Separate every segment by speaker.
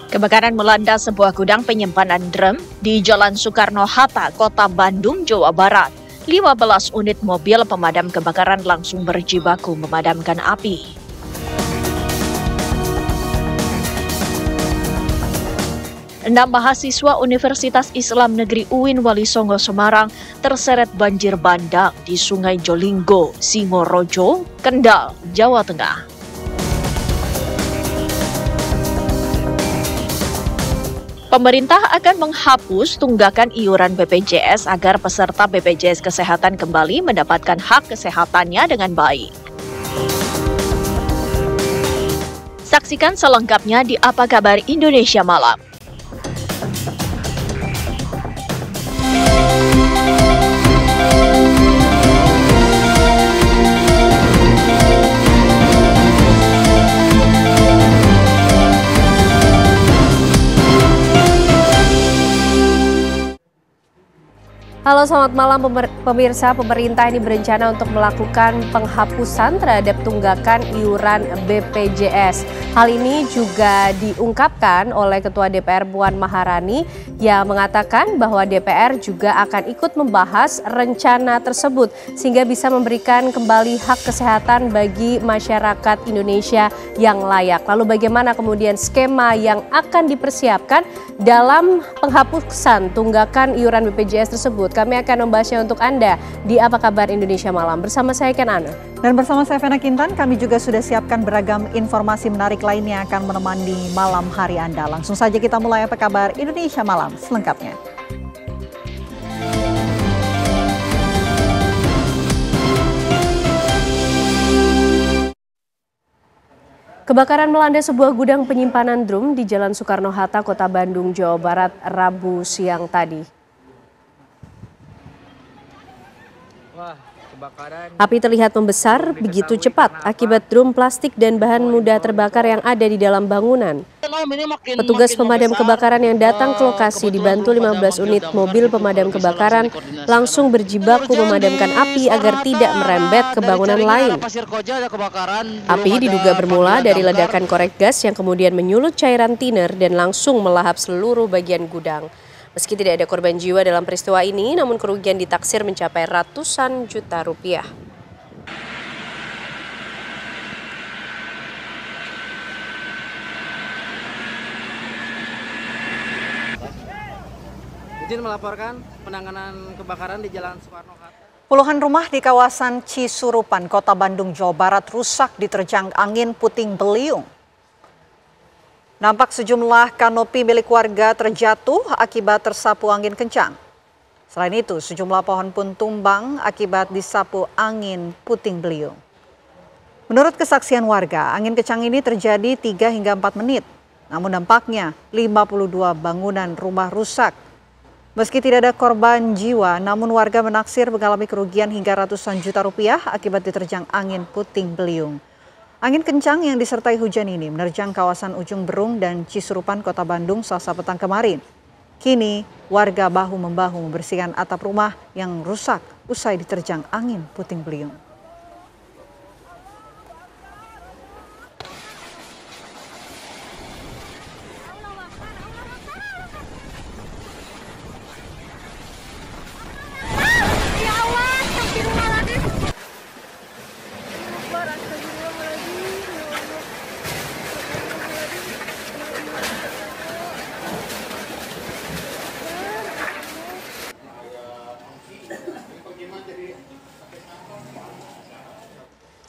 Speaker 1: Kebakaran melanda sebuah gudang penyimpanan drum di Jalan Soekarno-Hatta, Kota Bandung, Jawa Barat. 15 unit mobil pemadam kebakaran langsung berjibaku memadamkan api. Enam mahasiswa Universitas Islam Negeri UIN Wali Songo Semarang terseret banjir bandang di Sungai Jolinggo, Singorojo, Kendal, Jawa Tengah. Pemerintah akan menghapus tunggakan iuran BPJS agar peserta BPJS Kesehatan kembali mendapatkan hak kesehatannya dengan baik. Saksikan selengkapnya di Apa Kabar Indonesia Malam.
Speaker 2: Halo, selamat malam pemirsa. Pemerintah ini berencana untuk melakukan penghapusan terhadap tunggakan iuran BPJS. Hal ini juga diungkapkan oleh Ketua DPR Puan Maharani yang mengatakan bahwa DPR juga akan ikut membahas rencana tersebut sehingga bisa memberikan kembali hak kesehatan bagi masyarakat Indonesia yang layak. Lalu bagaimana kemudian skema yang akan dipersiapkan dalam penghapusan tunggakan iuran BPJS tersebut? Kami akan membahasnya untuk Anda di Apa Kabar Indonesia Malam. Bersama saya Ken Ana.
Speaker 3: Dan bersama saya Vena Kintan, kami juga sudah siapkan beragam informasi menarik lainnya yang akan menemani malam hari Anda. Langsung saja kita mulai Apa Kabar Indonesia Malam selengkapnya.
Speaker 2: Kebakaran melanda sebuah gudang penyimpanan drum di Jalan Soekarno-Hatta, Kota Bandung, Jawa Barat, Rabu siang tadi. Api terlihat membesar begitu cepat akibat drum plastik dan bahan mudah terbakar yang ada di dalam bangunan. Petugas pemadam kebakaran yang datang ke lokasi dibantu 15 unit mobil pemadam kebakaran langsung berjibaku memadamkan api agar tidak merembet ke bangunan lain. Api diduga bermula dari ledakan korek gas yang kemudian menyulut cairan thinner dan langsung melahap seluruh bagian gudang. Meski tidak ada korban jiwa dalam peristiwa ini, namun kerugian ditaksir mencapai ratusan juta rupiah.
Speaker 4: Izin melaporkan penanganan kebakaran di Jalan Soekarno-Hatta.
Speaker 3: Puluhan rumah di kawasan Cisurupan, Kota Bandung, Jawa Barat rusak diterjang angin puting beliung. Nampak sejumlah kanopi milik warga terjatuh akibat tersapu angin kencang. Selain itu, sejumlah pohon pun tumbang akibat disapu angin puting beliung. Menurut kesaksian warga, angin kencang ini terjadi 3 hingga 4 menit. Namun dampaknya 52 bangunan rumah rusak. Meski tidak ada korban jiwa, namun warga menaksir mengalami kerugian hingga ratusan juta rupiah akibat diterjang angin puting beliung. Angin kencang yang disertai hujan ini menerjang kawasan Ujung Berung dan Cisurupan, Kota Bandung Selasa petang kemarin. Kini warga bahu-membahu membersihkan atap rumah yang rusak usai diterjang angin puting beliung.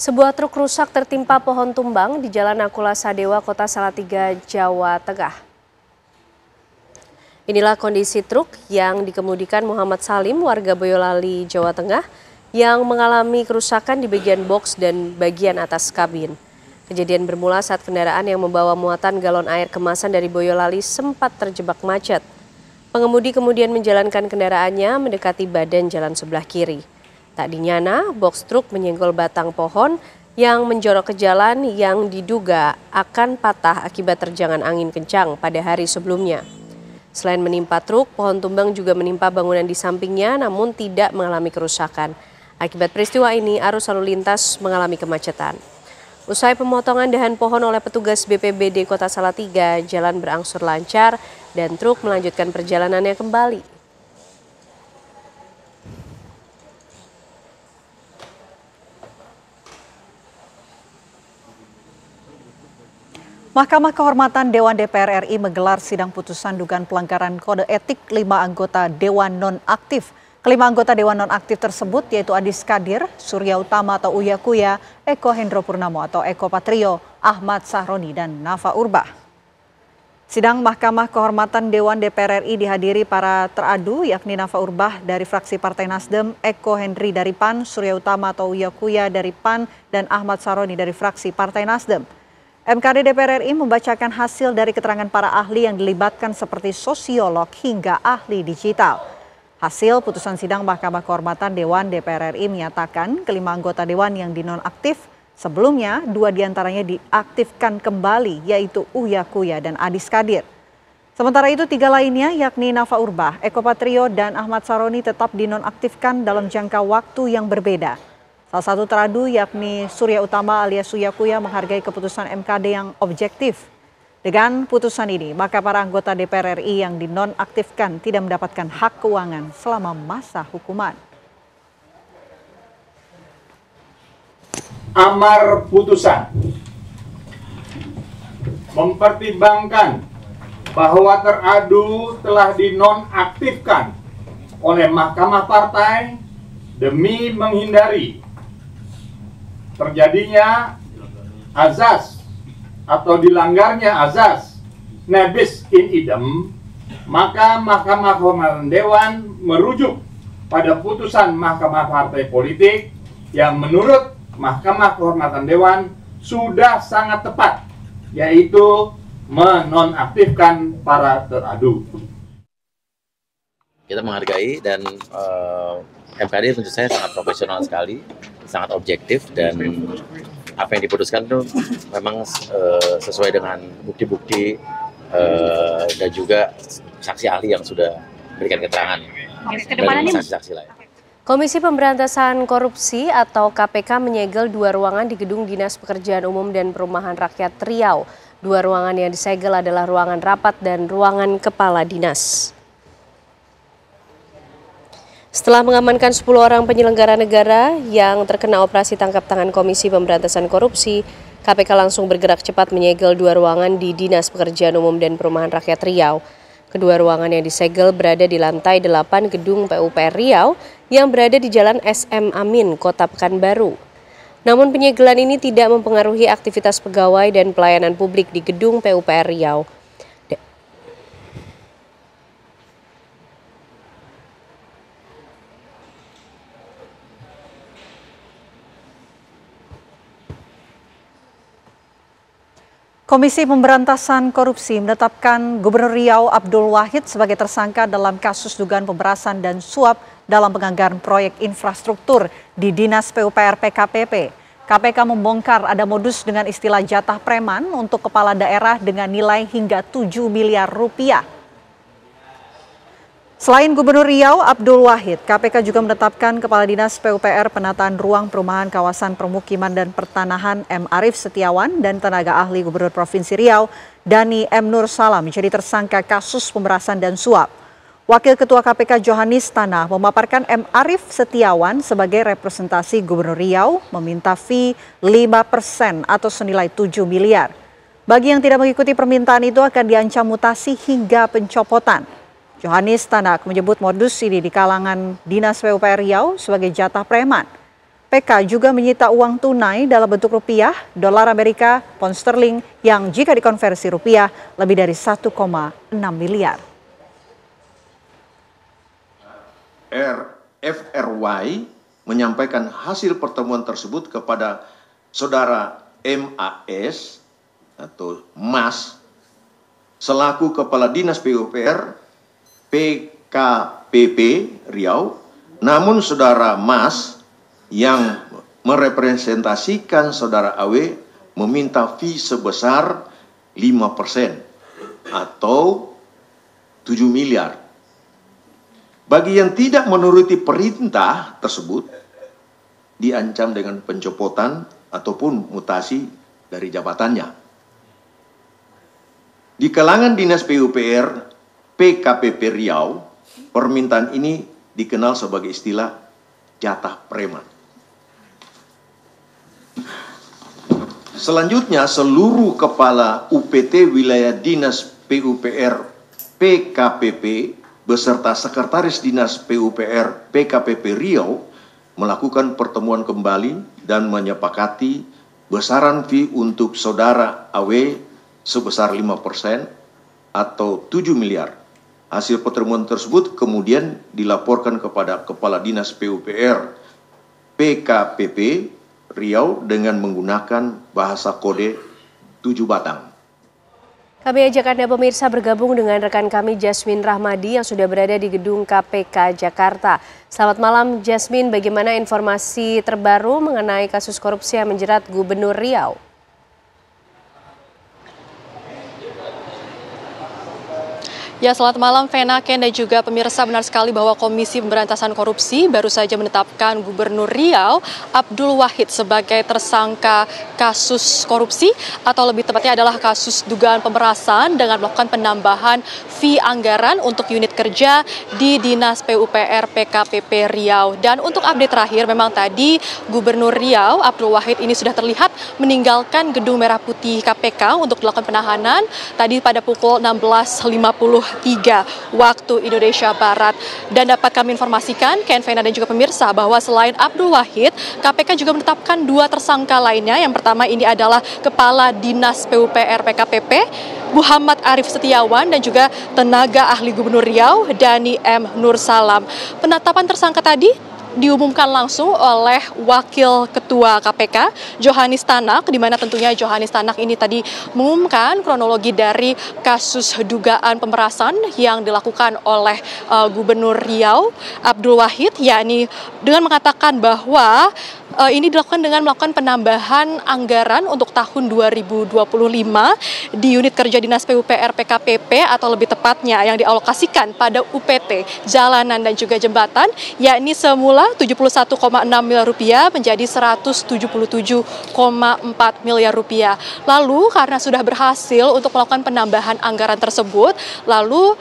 Speaker 2: Sebuah truk rusak tertimpa pohon tumbang di Jalan Nakula Sadewa, Kota Salatiga, Jawa Tengah. Inilah kondisi truk yang dikemudikan Muhammad Salim, warga Boyolali, Jawa Tengah, yang mengalami kerusakan di bagian boks dan bagian atas kabin. Kejadian bermula saat kendaraan yang membawa muatan galon air kemasan dari Boyolali sempat terjebak macet. Pengemudi kemudian menjalankan kendaraannya mendekati badan jalan sebelah kiri. Tak dinyana, boks truk menyenggol batang pohon yang menjorok ke jalan yang diduga akan patah akibat terjangan angin kencang pada hari sebelumnya. Selain menimpa truk, pohon tumbang juga menimpa bangunan di sampingnya namun tidak mengalami kerusakan. Akibat peristiwa ini, arus lalu lintas mengalami kemacetan. Usai pemotongan dahan pohon oleh petugas BPBD Kota Salatiga, jalan berangsur lancar dan truk melanjutkan perjalanannya kembali.
Speaker 3: Mahkamah Kehormatan Dewan DPR RI menggelar sidang putusan dugaan pelanggaran kode etik 5 anggota Dewan Nonaktif. Kelima anggota Dewan Nonaktif tersebut yaitu Adis Kadir, Surya Utama atau Uya Kuya, Eko Hendro Purnomo atau Eko Patrio, Ahmad Sahroni, dan Nafa Urbah. Sidang Mahkamah Kehormatan Dewan DPR RI dihadiri para teradu yakni Nafa Urbah dari fraksi Partai Nasdem, Eko Hendri dari PAN, Surya Utama atau Uya Kuya dari PAN, dan Ahmad Sahroni dari fraksi Partai Nasdem. MKD DPR RI membacakan hasil dari keterangan para ahli yang dilibatkan seperti sosiolog hingga ahli digital. Hasil putusan sidang Mahkamah Kehormatan Dewan DPR RI menyatakan kelima anggota Dewan yang dinonaktif sebelumnya 2 diantaranya diaktifkan kembali yaitu Uya Kuya dan Adis Kadir. Sementara itu 3 lainnya yakni Nafa Urbah, Eko Patrio, dan Ahmad Sahroni tetap dinonaktifkan dalam jangka waktu yang berbeda. Salah satu teradu yakni Surya Utama alias Uya Kuya menghargai keputusan MKD yang objektif. Dengan putusan ini, maka para anggota DPR RI yang dinonaktifkan tidak mendapatkan hak keuangan selama masa hukuman.
Speaker 5: Amar putusan mempertimbangkan bahwa teradu telah dinonaktifkan oleh Mahkamah Partai demi menghindari terjadinya azas atau dilanggarnya azas nebis in idem, maka Mahkamah Kehormatan Dewan merujuk pada putusan Mahkamah Partai Politik yang menurut Mahkamah Kehormatan Dewan sudah sangat tepat, yaitu menonaktifkan para teradu.
Speaker 6: Kita menghargai dan MKD tentu saja sangat profesional sekali, sangat objektif, dan apa yang diputuskan itu memang sesuai dengan bukti-bukti dan juga saksi ahli yang sudah berikan keterangan dan saksi-saksi lain.
Speaker 2: Komisi Pemberantasan Korupsi atau KPK menyegel 2 ruangan di Gedung Dinas Pekerjaan Umum dan Perumahan Rakyat Riau. 2 ruangan yang disegel adalah ruangan rapat dan ruangan kepala dinas. Setelah mengamankan 10 orang penyelenggara negara yang terkena operasi tangkap tangan Komisi Pemberantasan Korupsi, KPK langsung bergerak cepat menyegel 2 ruangan di Dinas Pekerjaan Umum dan Perumahan Rakyat Riau. Kedua ruangan yang disegel berada di lantai 8 Gedung PUPR Riau yang berada di Jalan SM Amin, Kota Pekanbaru. Namun penyegelan ini tidak mempengaruhi aktivitas pegawai dan pelayanan publik di Gedung PUPR Riau.
Speaker 3: Komisi Pemberantasan Korupsi menetapkan Gubernur Riau Abdul Wahid sebagai tersangka dalam kasus dugaan pemerasan dan suap dalam penganggaran proyek infrastruktur di Dinas PUPR PKPP. KPK membongkar ada modus dengan istilah jatah preman untuk kepala daerah dengan nilai hingga 7 miliar rupiah. Selain Gubernur Riau Abdul Wahid, KPK juga menetapkan Kepala Dinas PUPR Penataan Ruang Perumahan Kawasan Permukiman dan Pertanahan M. Arif Setiawan dan tenaga ahli Gubernur Provinsi Riau Dani M. Nur Salam menjadi tersangka kasus pemerasan dan suap. Wakil Ketua KPK Johanis Tanah memaparkan M. Arif Setiawan sebagai representasi Gubernur Riau meminta fee 5% atau senilai 7 miliar. Bagi yang tidak mengikuti permintaan itu akan diancam mutasi hingga pencopotan. Johanis Tanak menyebut modus ini di kalangan Dinas PUPR Riau sebagai jatah preman. PK juga menyita uang tunai dalam bentuk rupiah, dolar Amerika, pound sterling yang jika dikonversi rupiah lebih dari 1,6 miliar.
Speaker 7: FRY menyampaikan hasil pertemuan tersebut kepada saudara MAS atau MAS selaku Kepala Dinas PUPR PKPP Riau, namun saudara Mas yang merepresentasikan saudara AW meminta fee sebesar 5% atau 7 miliar. Bagi yang tidak menuruti perintah tersebut, diancam dengan pencopotan ataupun mutasi dari jabatannya. Di kalangan Dinas PUPR PKPP Riau, permintaan ini dikenal sebagai istilah jatah preman. Selanjutnya, seluruh kepala UPT wilayah Dinas PUPR PKPP beserta Sekretaris Dinas PUPR PKPP Riau melakukan pertemuan kembali dan menyepakati besaran fee untuk saudara AW sebesar 5% atau 7 miliar. Hasil pertemuan tersebut kemudian dilaporkan kepada Kepala Dinas PUPR PKPP Riau dengan menggunakan bahasa kode 7 batang.
Speaker 2: Kami ajak Anda pemirsa bergabung dengan rekan kami Jasmine Rahmadi yang sudah berada di gedung KPK Jakarta. Selamat malam Jasmine, bagaimana informasi terbaru mengenai kasus korupsi yang menjerat Gubernur Riau?
Speaker 8: Ya, selamat malam Vena, Ken, dan juga pemirsa. Benar sekali bahwa Komisi Pemberantasan Korupsi baru saja menetapkan Gubernur Riau Abdul Wahid sebagai tersangka kasus korupsi atau lebih tepatnya adalah kasus dugaan pemerasan dengan melakukan penambahan fee anggaran untuk unit kerja di Dinas PUPR PKPP Riau. Dan untuk update terakhir, memang tadi Gubernur Riau Abdul Wahid ini sudah terlihat meninggalkan Gedung Merah Putih KPK untuk dilakukan penahanan tadi pada pukul 16.53 waktu Indonesia Barat. Dan dapat kami informasikan, Ken, Vena, dan juga pemirsa, bahwa selain Abdul Wahid, KPK juga menetapkan 2 tersangka lainnya. Yang pertama ini adalah Kepala Dinas PUPR PKPP Muhammad Arif Setiawan dan juga tenaga ahli Gubernur Riau Dani M. Nursalam. Penetapan tersangka tadi diumumkan langsung oleh Wakil Ketua KPK Johanis Tanak, di mana tentunya Johanis Tanak ini tadi mengumumkan kronologi dari kasus dugaan pemerasan yang dilakukan oleh Gubernur Riau Abdul Wahid, yakni dengan mengatakan bahwa ini dilakukan dengan melakukan penambahan anggaran untuk tahun 2025 di unit kerja Dinas PUPR PKPP atau lebih tepatnya yang dialokasikan pada UPT jalanan dan juga jembatan, yakni semula 71,6 miliar rupiah menjadi 177,4 miliar rupiah. Lalu karena sudah berhasil untuk melakukan penambahan anggaran tersebut, lalu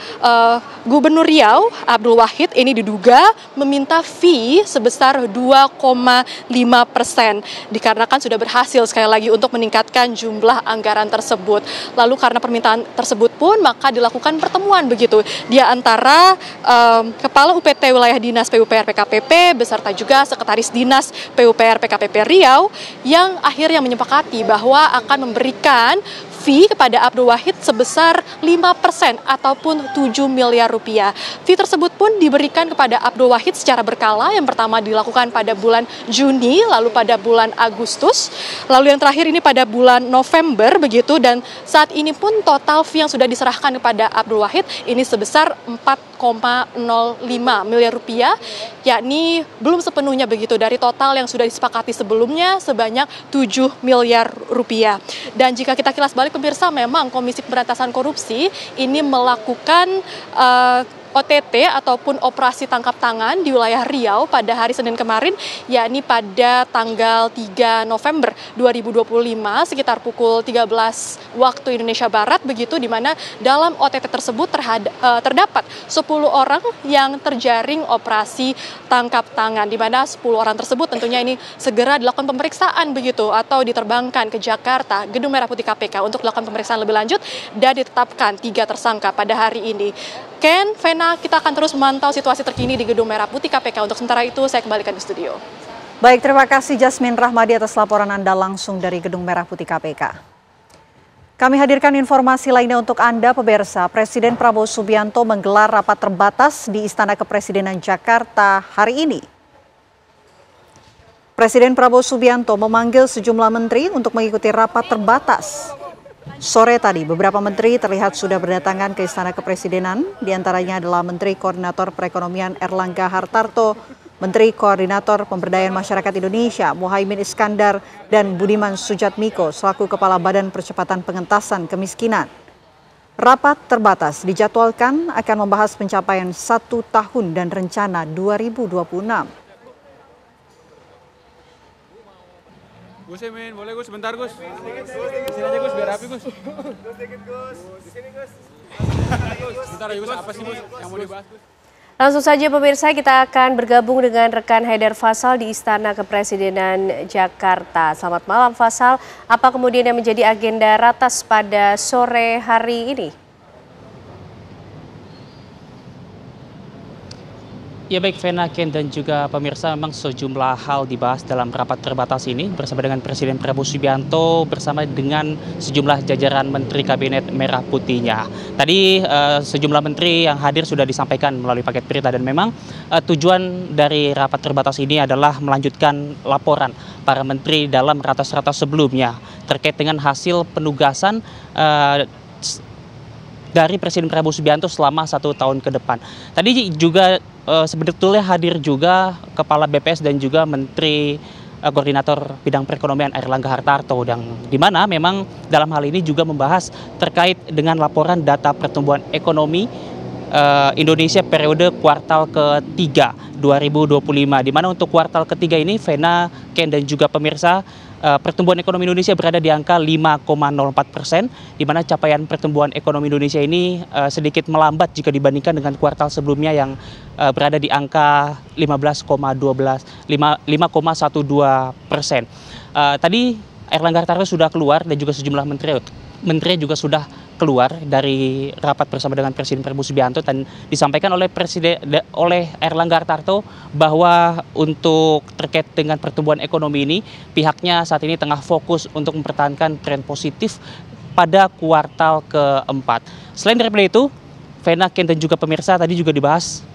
Speaker 8: Gubernur Riau Abdul Wahid ini diduga meminta fee sebesar 2,5%, dikarenakan sudah berhasil sekali lagi untuk meningkatkan jumlah anggaran tersebut. Lalu karena permintaan tersebut pun maka dilakukan pertemuan begitu di antara Kepala UPT wilayah Dinas PUPR PKPP beserta juga Sekretaris Dinas PUPR PKPP Riau yang akhirnya menyepakati bahwa akan memberikan fee kepada Abdul Wahid sebesar 5% ataupun 7 miliar rupiah. Fee tersebut pun diberikan kepada Abdul Wahid secara berkala. Yang pertama dilakukan pada bulan Juni, lalu pada bulan Agustus, lalu yang terakhir ini pada bulan November begitu. Dan saat ini pun total fee yang sudah diserahkan kepada Abdul Wahid ini sebesar 4,05 miliar rupiah, yakni belum sepenuhnya begitu dari total yang sudah disepakati sebelumnya sebanyak 7 miliar rupiah. Dan jika kita kilas balik pemirsa, memang Komisi Pemberantasan Korupsi ini melakukan OTT ataupun operasi tangkap tangan di wilayah Riau pada hari Senin kemarin, yakni pada tanggal 3 November 2025 sekitar pukul 13 waktu Indonesia Barat begitu, di mana dalam OTT tersebut terdapat 10 orang yang terjaring operasi tangkap tangan, di mana 10 orang tersebut tentunya ini segera dilakukan pemeriksaan begitu atau diterbangkan ke Jakarta, Gedung Merah Putih KPK untuk dilakukan pemeriksaan lebih lanjut dan ditetapkan 3 tersangka pada hari ini. Ken, Vena, kita akan terus memantau situasi terkini di Gedung Merah Putih KPK. Untuk sementara itu, saya kembalikan di studio.
Speaker 3: Baik, terima kasih Jasmine Rahmadi atas laporan Anda langsung dari Gedung Merah Putih KPK. Kami hadirkan informasi lainnya untuk Anda, pemirsa. Presiden Prabowo Subianto menggelar rapat terbatas di Istana Kepresidenan Jakarta hari ini. Presiden Prabowo Subianto memanggil sejumlah menteri untuk mengikuti rapat terbatas. Sore tadi, beberapa menteri terlihat sudah berdatangan ke Istana Kepresidenan, diantaranya adalah Menteri Koordinator Perekonomian Erlangga Hartarto, Menteri Koordinator Pemberdayaan Masyarakat Indonesia Muhaimin Iskandar, dan Budiman Sujatmiko selaku Kepala Badan Percepatan Pengentasan Kemiskinan. Rapat terbatas dijadwalkan akan membahas pencapaian 1 tahun dan rencana 2026.
Speaker 9: Gus ya men, boleh Gus, sebentar Gus. Di sini aja Gus, biar rapi Gus. Gus dikit Gus, di sini Gus. Sebentar aja Gus, apa sih Gus yang mau dibahas Gus?
Speaker 2: Langsung saja pemirsa, kita akan bergabung dengan rekan Haidar Faisal di Istana Kepresidenan Jakarta. Selamat malam Faisal, apa kemudian yang menjadi agenda ratas pada sore hari ini?
Speaker 10: Ya baik Vena, Ken dan juga pemirsa, memang sejumlah hal dibahas dalam rapat terbatas ini bersama dengan Presiden Prabowo Subianto bersama dengan sejumlah jajaran Menteri Kabinet Merah Putihnya. Tadi sejumlah menteri yang hadir sudah disampaikan melalui paket berita dan memang tujuan dari rapat terbatas ini adalah melanjutkan laporan para menteri dalam ratas-ratas sebelumnya terkait dengan hasil penugasan dari Presiden Prabowo Subianto selama 1 tahun ke depan. Tadi juga sebetulnya hadir juga Kepala BPS dan juga Menteri Koordinator Bidang Perekonomian Airlangga Hartarto, dan di mana memang dalam hal ini juga membahas terkait dengan laporan data pertumbuhan ekonomi Indonesia periode kuartal ketiga 2025, di mana untuk kuartal ketiga ini Vena, Ken dan juga pemirsa, pertumbuhan ekonomi Indonesia berada di angka 5,04%, di mana capaian pertumbuhan ekonomi Indonesia ini sedikit melambat jika dibandingkan dengan kuartal sebelumnya yang berada di angka 5,12%. Tadi Airlangga Hartarto sudah keluar dan juga sejumlah menteri juga sudah keluar dari rapat bersama dengan Presiden Prabowo Subianto, dan disampaikan oleh Airlangga Hartarto bahwa untuk terkait dengan pertumbuhan ekonomi ini pihaknya saat ini tengah fokus untuk mempertahankan tren positif pada kuartal keempat. Selain daripada itu, Vena, Ken dan juga pemirsa, tadi juga dibahas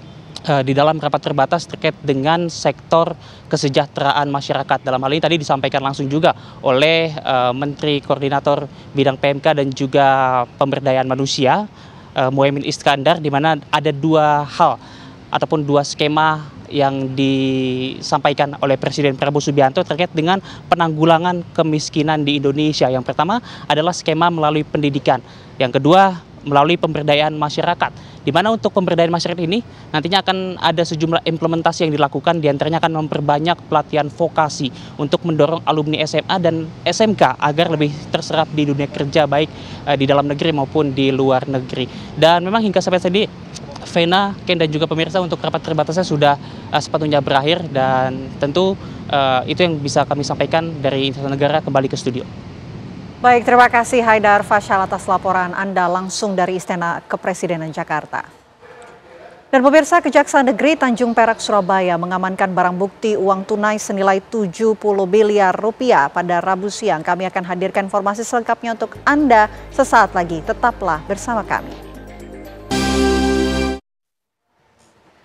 Speaker 10: di dalam rapat terbatas terkait dengan sektor kesejahteraan masyarakat. Dalam hal ini tadi disampaikan langsung juga oleh Menteri Koordinator Bidang PMK dan juga Pemberdayaan Manusia, Muhaimin Iskandar, di mana ada 2 hal ataupun 2 skema yang disampaikan oleh Presiden Prabowo Subianto terkait dengan penanggulangan kemiskinan di Indonesia. Yang pertama adalah skema melalui pendidikan. Yang kedua melalui pemberdayaan masyarakat, di mana untuk pemberdayaan masyarakat ini nantinya akan ada sejumlah implementasi yang dilakukan, diantaranya akan memperbanyak pelatihan vokasi untuk mendorong alumni SMA dan SMK agar lebih terserap di dunia kerja baik di dalam negeri maupun di luar negeri. Dan memang hingga sampai tadi Vena, Ken dan juga pemirsa, untuk rapat terbatasnya sudah sepatutnya berakhir, dan tentu itu yang bisa kami sampaikan dari Istana Negara. Kembali ke studio.
Speaker 3: Baik, terima kasih Haidar Faisal atas laporan Anda langsung dari Istana Kepresidenan Jakarta. Dan pemirsa, Kejaksaan Negeri Tanjung Perak Surabaya mengamankan barang bukti uang tunai senilai 70 miliar rupiah pada Rabu siang. Kami akan hadirkan informasi selengkapnya untuk Anda sesaat lagi. Tetaplah bersama kami.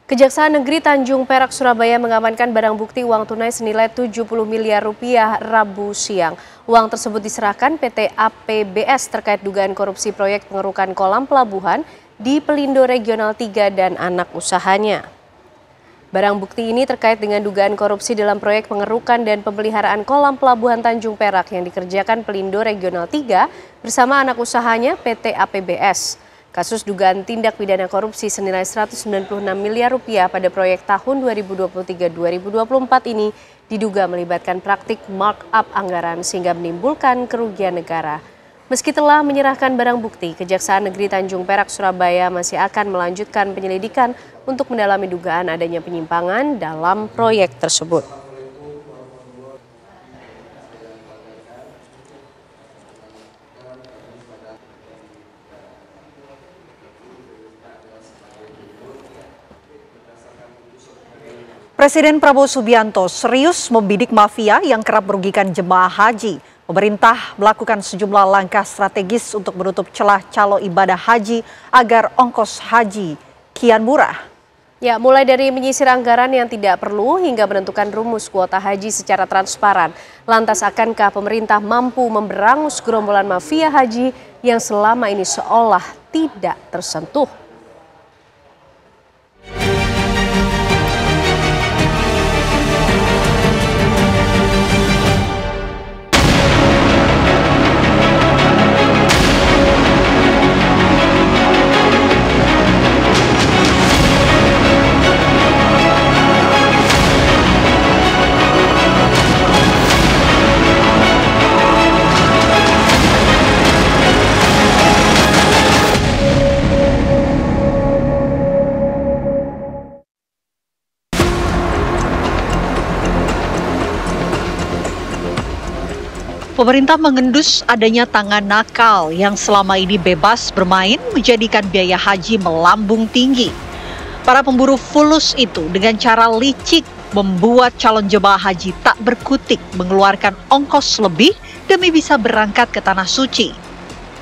Speaker 2: Kejaksaan Negeri Tanjung Perak Surabaya mengamankan barang bukti uang tunai senilai 70 miliar rupiah Rabu siang. Uang tersebut diserahkan PT APBS terkait dugaan korupsi proyek pengerukan kolam pelabuhan di Pelindo Regional 3 dan anak usahanya. Barang bukti ini terkait dengan dugaan korupsi dalam proyek pengerukan dan pemeliharaan kolam pelabuhan Tanjung Perak yang dikerjakan Pelindo Regional 3 bersama anak usahanya PT APBS. Kasus dugaan tindak pidana korupsi senilai 196 miliar rupiah pada proyek tahun 2023-2024 ini diduga melibatkan praktik markup anggaran sehingga menimbulkan kerugian negara. Meski telah menyerahkan barang bukti, Kejaksaan Negeri Tanjung Perak Surabaya masih akan melanjutkan penyelidikan untuk mendalami dugaan adanya penyimpangan dalam proyek tersebut.
Speaker 3: Presiden Prabowo Subianto serius membidik mafia yang kerap merugikan jemaah haji. Pemerintah melakukan sejumlah langkah strategis untuk menutup celah calo ibadah haji agar ongkos haji kian murah.
Speaker 2: Ya, mulai dari menyisir anggaran yang tidak perlu hingga menentukan rumus kuota haji secara transparan. Lantas akankah pemerintah mampu memberangus gerombolan mafia haji yang selama ini seolah tidak tersentuh?
Speaker 1: Pemerintah mengendus adanya tangan nakal yang selama ini bebas bermain menjadikan biaya haji melambung tinggi. Para pemburu fulus itu dengan cara licik membuat calon jemaah haji tak berkutik mengeluarkan ongkos lebih demi bisa berangkat ke Tanah Suci.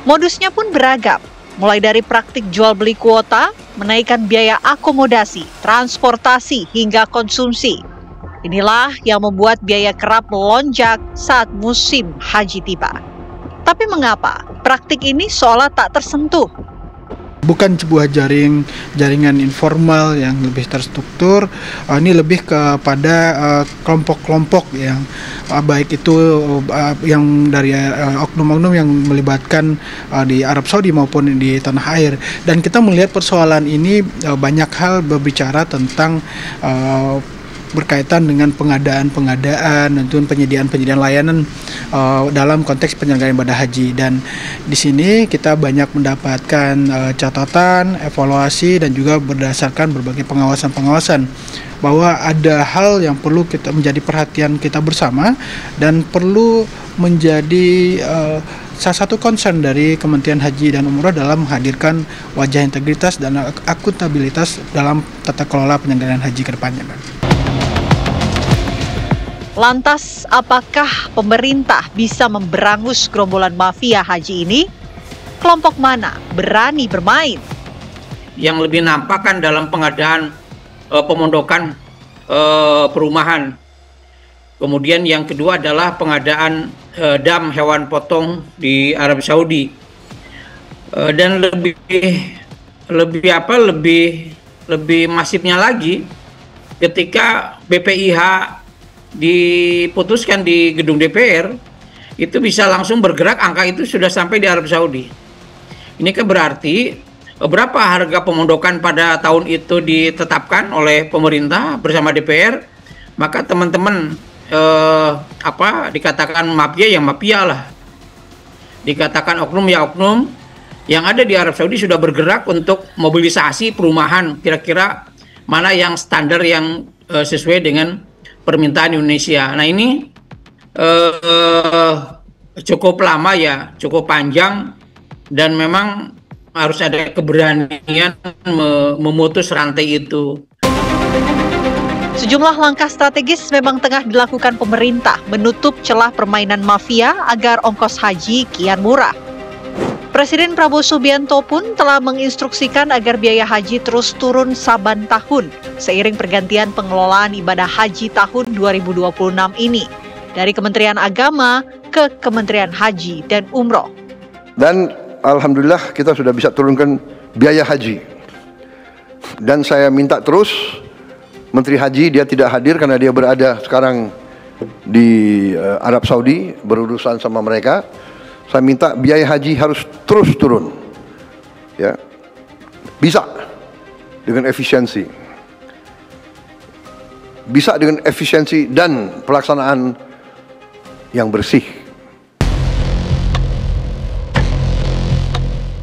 Speaker 1: Modusnya pun beragam, mulai dari praktik jual beli kuota, menaikkan biaya akomodasi, transportasi, hingga konsumsi. Inilah yang membuat biaya kerap melonjak saat musim haji tiba. Tapi mengapa praktik ini seolah tak tersentuh?
Speaker 11: Bukan sebuah jaringan informal yang lebih terstruktur, ini lebih kepada kelompok-kelompok yang baik itu yang dari oknum-oknum yang melibatkan di Arab Saudi maupun di tanah air. Dan kita melihat persoalan ini banyak hal berbicara tentang berkaitan dengan pengadaan dan penyediaan layanan dalam konteks penyelenggaraan ibadah haji. Dan di sini kita banyak mendapatkan catatan, evaluasi, dan juga berdasarkan berbagai pengawasan bahwa ada hal yang perlu kita menjadi perhatian kita bersama dan perlu menjadi salah satu concern dari Kementerian Haji dan Umroh dalam menghadirkan wajah integritas dan akuntabilitas dalam tata kelola penyelenggaraan haji ke depannya.
Speaker 1: Lantas, apakah pemerintah bisa memberangus gerombolan mafia haji ini? Kelompok mana berani bermain?
Speaker 12: Yang lebih nampak kan dalam pengadaan pemondokan perumahan. Kemudian yang kedua adalah pengadaan dam hewan potong di Arab Saudi. Dan lebih masifnya lagi ketika BPIH diputuskan di gedung DPR, itu bisa langsung bergerak, angka itu sudah sampai di Arab Saudi. Ini kan berarti berapa harga pemondokan pada tahun itu ditetapkan oleh pemerintah bersama DPR, maka teman-teman dikatakan mafia ya mafia lah, dikatakan oknum ya oknum, yang ada di Arab Saudi sudah bergerak untuk mobilisasi perumahan, kira-kira mana yang standar yang sesuai dengan permintaan Indonesia. Nah ini cukup lama ya, cukup panjang, dan memang harus ada keberanian memutus rantai itu.
Speaker 1: Sejumlah langkah strategis memang tengah dilakukan pemerintah menutup celah permainan mafia agar ongkos haji kian murah. Presiden Prabowo Subianto pun telah menginstruksikan agar biaya haji terus turun saban tahun seiring pergantian pengelolaan ibadah haji tahun 2026 ini dari Kementerian Agama ke Kementerian Haji dan Umroh.
Speaker 13: Dan alhamdulillah kita sudah bisa turunkan biaya haji. Dan saya minta terus Menteri Haji, dia tidak hadir karena dia berada sekarang di Arab Saudi berurusan sama mereka. Saya minta biaya haji harus terus turun, ya, bisa dengan efisiensi, dan pelaksanaan yang bersih.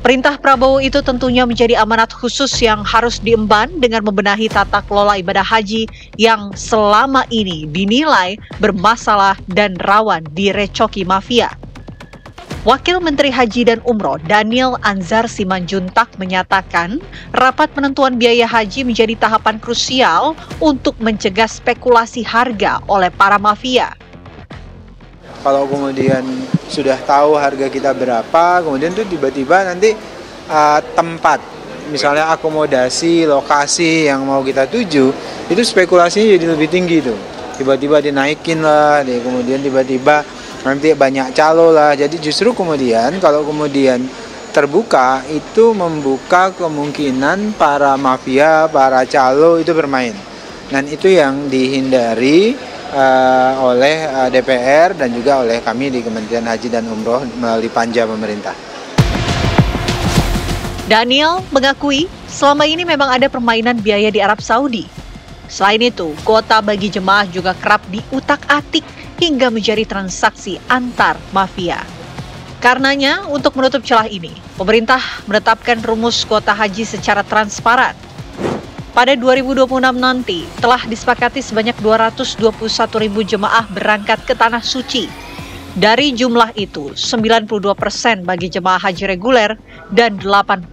Speaker 1: Perintah Prabowo itu tentunya menjadi amanat khusus yang harus diemban dengan membenahi tata kelola ibadah haji yang selama ini dinilai bermasalah dan rawan direcoki mafia. Wakil Menteri Haji dan Umroh Daniel Anzar Simanjuntak menyatakan rapat penentuan biaya haji menjadi tahapan krusial untuk mencegah spekulasi harga oleh para mafia.
Speaker 14: Kalau kemudian sudah tahu harga kita berapa, kemudian tuh tiba-tiba nanti tempat, misalnya akomodasi, lokasi yang mau kita tuju, itu spekulasinya jadi lebih tinggi tuh. Tiba-tiba dinaikin lah, kemudian tiba-tiba nanti banyak calo lah. Jadi justru kemudian kalau kemudian terbuka itu membuka kemungkinan para mafia, para calo itu bermain. Dan itu yang dihindari oleh DPR dan juga oleh kami di Kementerian Haji dan Umroh melalui panja pemerintah.
Speaker 1: Daniel mengakui selama ini memang ada permainan biaya di Arab Saudi. Selain itu, kuota bagi jemaah juga kerap diutak-atik hingga menjadi transaksi antar mafia. Karenanya, untuk menutup celah ini, pemerintah menetapkan rumus kuota haji secara transparan. Pada 2026 nanti, telah disepakati sebanyak 221.000 jemaah berangkat ke Tanah Suci.
Speaker 3: Dari jumlah itu, 92% bagi jemaah haji reguler dan 8%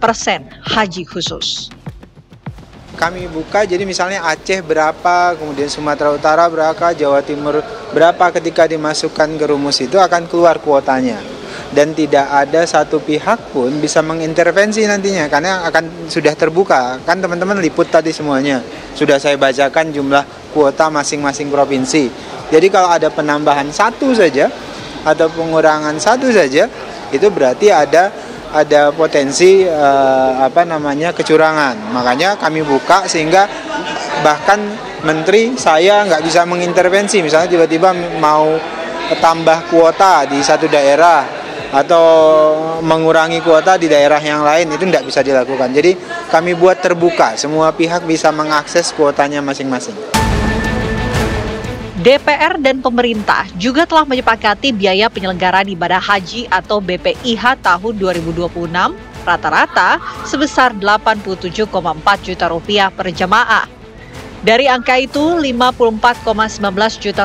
Speaker 3: haji khusus.
Speaker 14: Kami buka, jadi misalnya Aceh berapa, kemudian Sumatera Utara berapa, Jawa Timur berapa, ketika dimasukkan ke rumus itu akan keluar kuotanya. Dan tidak ada satu pihak pun bisa mengintervensi nantinya, karena akan sudah terbuka. Kan teman-teman liput tadi semuanya, sudah saya bacakan jumlah kuota masing-masing provinsi. Jadi kalau ada penambahan satu saja, atau pengurangan satu saja, itu berarti ada potensi kecurangan. Makanya kami buka sehingga bahkan menteri saya nggak bisa mengintervensi. Misalnya tiba-tiba mau tambah kuota di satu daerah atau mengurangi kuota di daerah yang lain, itu tidak bisa dilakukan. Jadi kami buat terbuka, semua pihak bisa mengakses kuotanya masing-masing.
Speaker 3: DPR dan pemerintah juga telah menyepakati biaya penyelenggaraan ibadah haji atau BPIH tahun 2026 rata-rata sebesar Rp87,4 juta per jemaah. Dari angka itu, Rp54,19 juta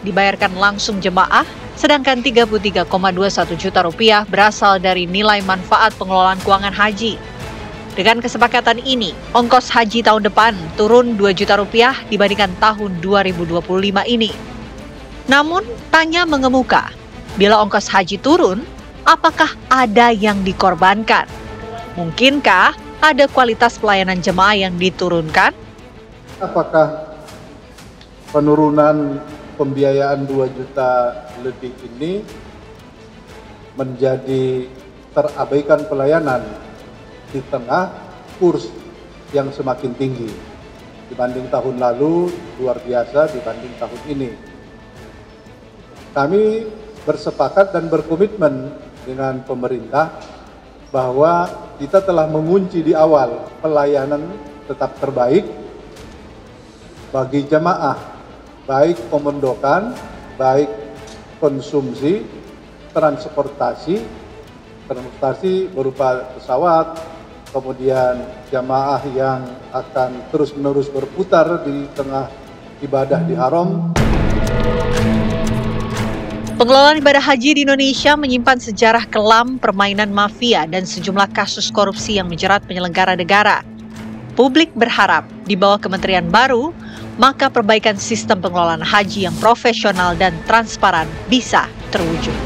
Speaker 3: dibayarkan langsung jemaah, sedangkan Rp33,21 juta berasal dari nilai manfaat pengelolaan keuangan haji. Dengan kesepakatan ini, ongkos haji tahun depan turun Rp2 juta dibandingkan tahun 2025 ini. Namun, tanya mengemuka, bila ongkos haji turun, apakah ada yang dikorbankan? Mungkinkah ada kualitas pelayanan jemaah yang diturunkan?
Speaker 15: Apakah penurunan pembiayaan 2 juta lebih ini menjadi terabaikan pelayanan di tengah kurs yang semakin tinggi dibanding tahun lalu, luar biasa dibanding tahun ini. Kami bersepakat dan berkomitmen dengan pemerintah bahwa kita telah mengunci di awal pelayanan tetap terbaik bagi jemaah, baik pemondokan, baik konsumsi, transportasi berupa pesawat, kemudian jamaah yang akan terus-menerus berputar di tengah ibadah di haram.
Speaker 3: Pengelolaan ibadah haji di Indonesia menyimpan sejarah kelam, permainan mafia, dan sejumlah kasus korupsi yang menjerat penyelenggara negara. Publik berharap di bawah kementerian baru, maka perbaikan sistem pengelolaan haji yang profesional dan transparan bisa terwujud.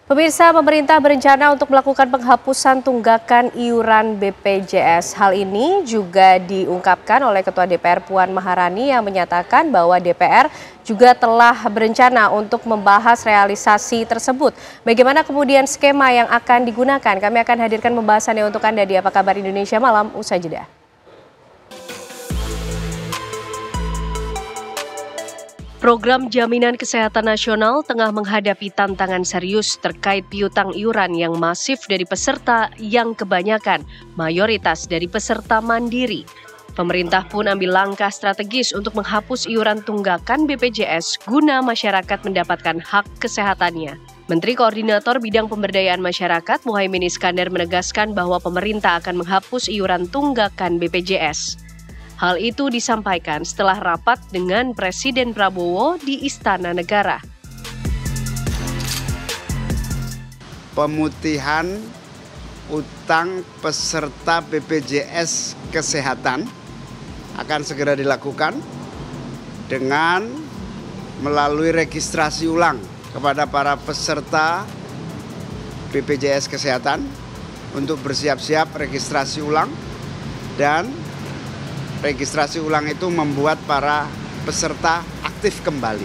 Speaker 2: Pemirsa, pemerintah berencana untuk melakukan penghapusan tunggakan iuran BPJS. Hal ini juga diungkapkan oleh Ketua DPR Puan Maharani yang menyatakan bahwa DPR juga telah berencana untuk membahas realisasi tersebut. Bagaimana kemudian skema yang akan digunakan? Kami akan hadirkan pembahasannya untuk Anda di Apa Kabar Indonesia Malam usai jeda. Program Jaminan Kesehatan Nasional tengah menghadapi tantangan serius terkait piutang iuran yang masif dari peserta yang kebanyakan mayoritas dari peserta mandiri. Pemerintah pun ambil langkah strategis untuk menghapus iuran tunggakan BPJS guna masyarakat mendapatkan hak kesehatannya. Menteri Koordinator Bidang Pemberdayaan Masyarakat Muhaimin Iskandar menegaskan bahwa pemerintah akan menghapus iuran tunggakan BPJS. Hal itu disampaikan setelah rapat dengan Presiden Prabowo di Istana Negara.
Speaker 16: Pemutihan utang peserta BPJS Kesehatan akan segera dilakukan dengan melalui registrasi ulang kepada para peserta BPJS Kesehatan untuk bersiap-siap registrasi ulang, dan registrasi ulang itu membuat para peserta aktif kembali.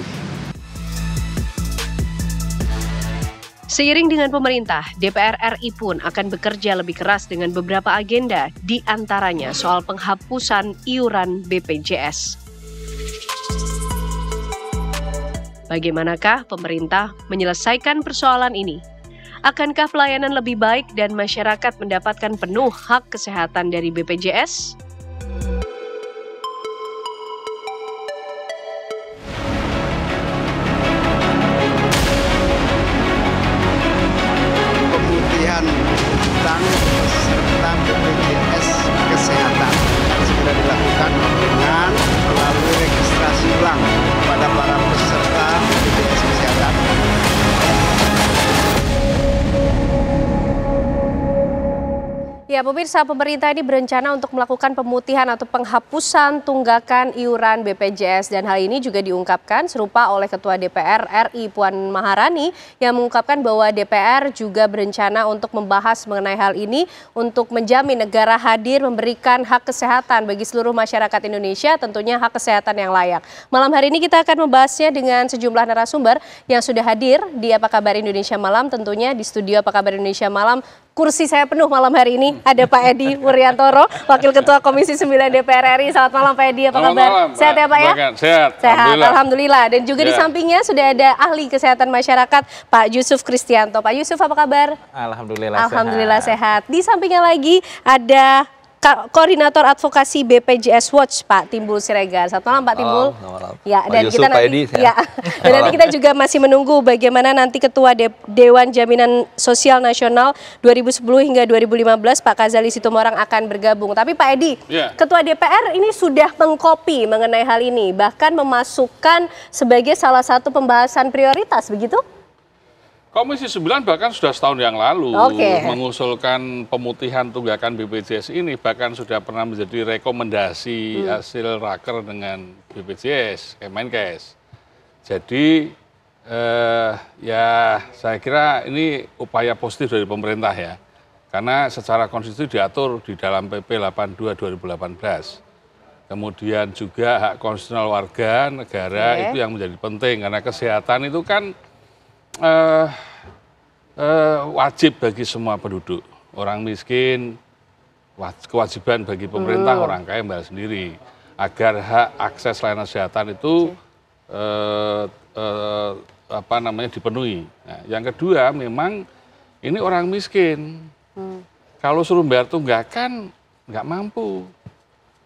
Speaker 2: Seiring dengan pemerintah, DPR RI pun akan bekerja lebih keras dengan beberapa agenda, di antaranya soal penghapusan iuran BPJS. Bagaimanakah pemerintah menyelesaikan persoalan ini? Akankah pelayanan lebih baik dan masyarakat mendapatkan penuh hak kesehatan dari BPJS?
Speaker 16: Pemutihan utang peserta BPJS Kesehatan akan segera dilakukan dengan melalui registrasi ulang pada para peserta BPJS Kesehatan.
Speaker 2: Ya, pemirsa, pemerintah ini berencana untuk melakukan pemutihan atau penghapusan tunggakan iuran BPJS, dan hal ini juga diungkapkan serupa oleh Ketua DPR RI Puan Maharani yang mengungkapkan bahwa DPR juga berencana untuk membahas mengenai hal ini untuk menjamin negara hadir memberikan hak kesehatan bagi seluruh masyarakat Indonesia, tentunya hak kesehatan yang layak. Malam hari ini kita akan membahasnya dengan sejumlah narasumber yang sudah hadir di Apa Kabar Indonesia Malam, tentunya di studio Apa Kabar Indonesia Malam. Kursi saya penuh malam hari ini. Ada Pak Edi Wuryantoro, Wakil Ketua Komisi 9 DPR RI. Selamat malam Pak Edi, apa kabar?
Speaker 17: Malam,
Speaker 2: sehat ya Pak ya?
Speaker 17: Sehat.
Speaker 2: Sehat, Alhamdulillah. Dan juga di sampingnya sudah ada ahli kesehatan masyarakat Pak Yusuf Kristianto. Pak Yusuf, apa kabar?
Speaker 17: Alhamdulillah
Speaker 2: sehat. Di sampingnya lagi ada Koordinator Advokasi BPJS Watch Pak Timbul Siregar. Selamat malam Pak Timbul. Ya, dan
Speaker 17: Yusuf,
Speaker 2: kita nanti
Speaker 17: Edi,
Speaker 2: dan nanti kita juga masih menunggu bagaimana nanti Ketua Dewan Jaminan Sosial Nasional 2010 hingga 2015 Pak Kazali Situmorang akan bergabung. Tapi Pak Edi, Ketua DPR ini sudah mengkopi mengenai hal ini, bahkan memasukkan sebagai salah satu pembahasan prioritas, begitu?
Speaker 17: Komisi 9 bahkan sudah setahun yang lalu mengusulkan pemutihan tunggakan BPJS ini, bahkan sudah pernah menjadi rekomendasi hasil raker dengan BPJS, Kemenkes. Jadi ya saya kira ini upaya positif dari pemerintah ya, karena secara konstitusi diatur di dalam PP 82 2018. Kemudian juga hak konstitusional warga negara itu yang menjadi penting, karena kesehatan itu kan wajib bagi semua penduduk. Orang miskin kewajiban bagi pemerintah, orang kaya bayar sendiri, agar hak akses layanan kesehatan itu dipenuhi. Nah, yang kedua, memang ini orang miskin, kalau suruh bayar tunggakan nggak mampu,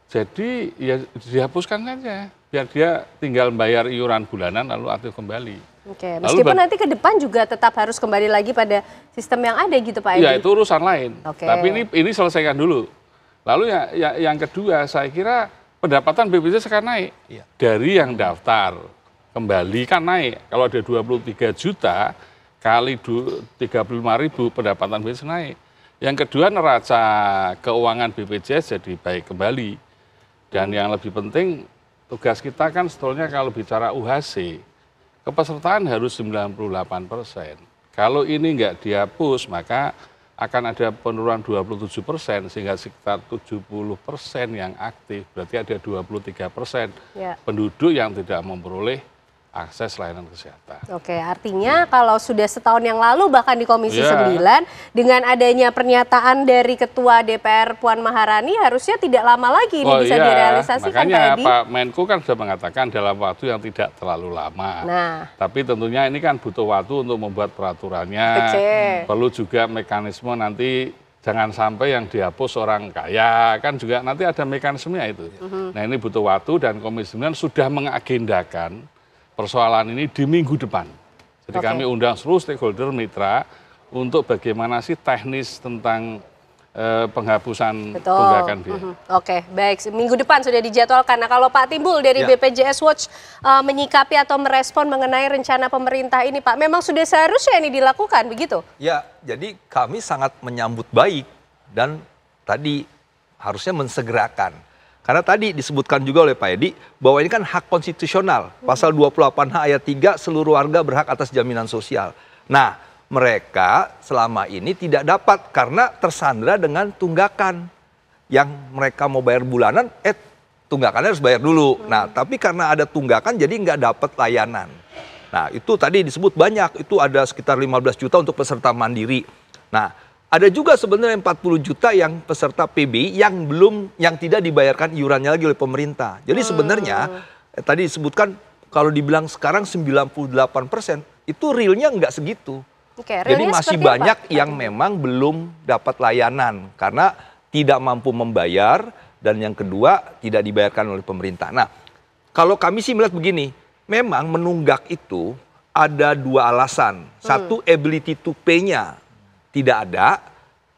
Speaker 17: jadi ya dihapuskan saja, biar dia tinggal bayar iuran bulanan lalu aktif kembali.
Speaker 2: Oke, meskipun nanti ke depan juga tetap harus kembali lagi pada sistem yang ada gitu Pak Edi.
Speaker 17: Ya, itu urusan lain. Tapi ini selesaikan dulu. Lalu yang kedua, saya kira pendapatan BPJS akan naik. Dari yang daftar kembali kan naik. Kalau ada 23 juta kali 35.000 pendapatan BPJS naik. Yang kedua, neraca keuangan BPJS jadi baik kembali. Dan yang lebih penting, tugas kita kan sebetulnya kalau bicara UHC, kepesertaan harus 98%. Kalau ini nggak dihapus, maka akan ada penurunan 27%, sehingga sekitar 70% yang aktif. Berarti ada 23% penduduk yang tidak memperoleh akses layanan kesehatan.
Speaker 2: Oke, artinya kalau sudah setahun yang lalu bahkan di Komisi 9, dengan adanya pernyataan dari Ketua DPR Puan Maharani, harusnya tidak lama lagi ini bisa direalisasikan Pak Edi.
Speaker 17: Makanya Pak Menko kan sudah mengatakan dalam waktu yang tidak terlalu lama. Tapi tentunya ini kan butuh waktu untuk membuat peraturannya. Perlu juga mekanisme nanti, jangan sampai yang dihapus orang kaya, kan juga nanti ada mekanismenya itu. Nah, ini butuh waktu, dan Komisi 9 sudah mengagendakan persoalan ini di minggu depan. Jadi kami undang seluruh stakeholder mitra untuk bagaimana sih teknis tentang penghapusan tunggakan biaya.
Speaker 2: Oke, baik. Minggu depan sudah dijadwalkan. Nah, kalau Pak Timbul dari BPJS Watch menyikapi atau merespon mengenai rencana pemerintah ini, Pak, memang sudah seharusnya ini dilakukan, begitu?
Speaker 18: Ya, jadi kami sangat menyambut baik dan tadi harusnya mensegerakan. Karena tadi disebutkan juga oleh Pak Edi bahwa ini kan hak konstitusional. Pasal 28H ayat 3, seluruh warga berhak atas jaminan sosial. Nah, mereka selama ini tidak dapat karena tersandra dengan tunggakan. Yang mereka mau bayar bulanan, tunggakannya harus bayar dulu. Nah, tapi karena ada tunggakan jadi nggak dapat layanan. Nah, itu tadi disebut banyak. Itu ada sekitar 15 juta untuk peserta mandiri. Nah, ada juga sebenarnya 40 juta yang peserta PBI yang tidak dibayarkan iurannya lagi oleh pemerintah. Jadi sebenarnya tadi disebutkan kalau dibilang sekarang 98%, itu realnya nggak segitu.
Speaker 2: Oke,
Speaker 18: Jadi
Speaker 2: realnya
Speaker 18: masih
Speaker 2: seperti
Speaker 18: banyak
Speaker 2: apa?
Speaker 18: yang memang belum dapat layanan karena tidak mampu membayar dan yang kedua tidak dibayarkan oleh pemerintah. Nah, kalau kami sih melihat begini, memang menunggak itu ada dua alasan. Satu, ability to pay-nya tidak ada,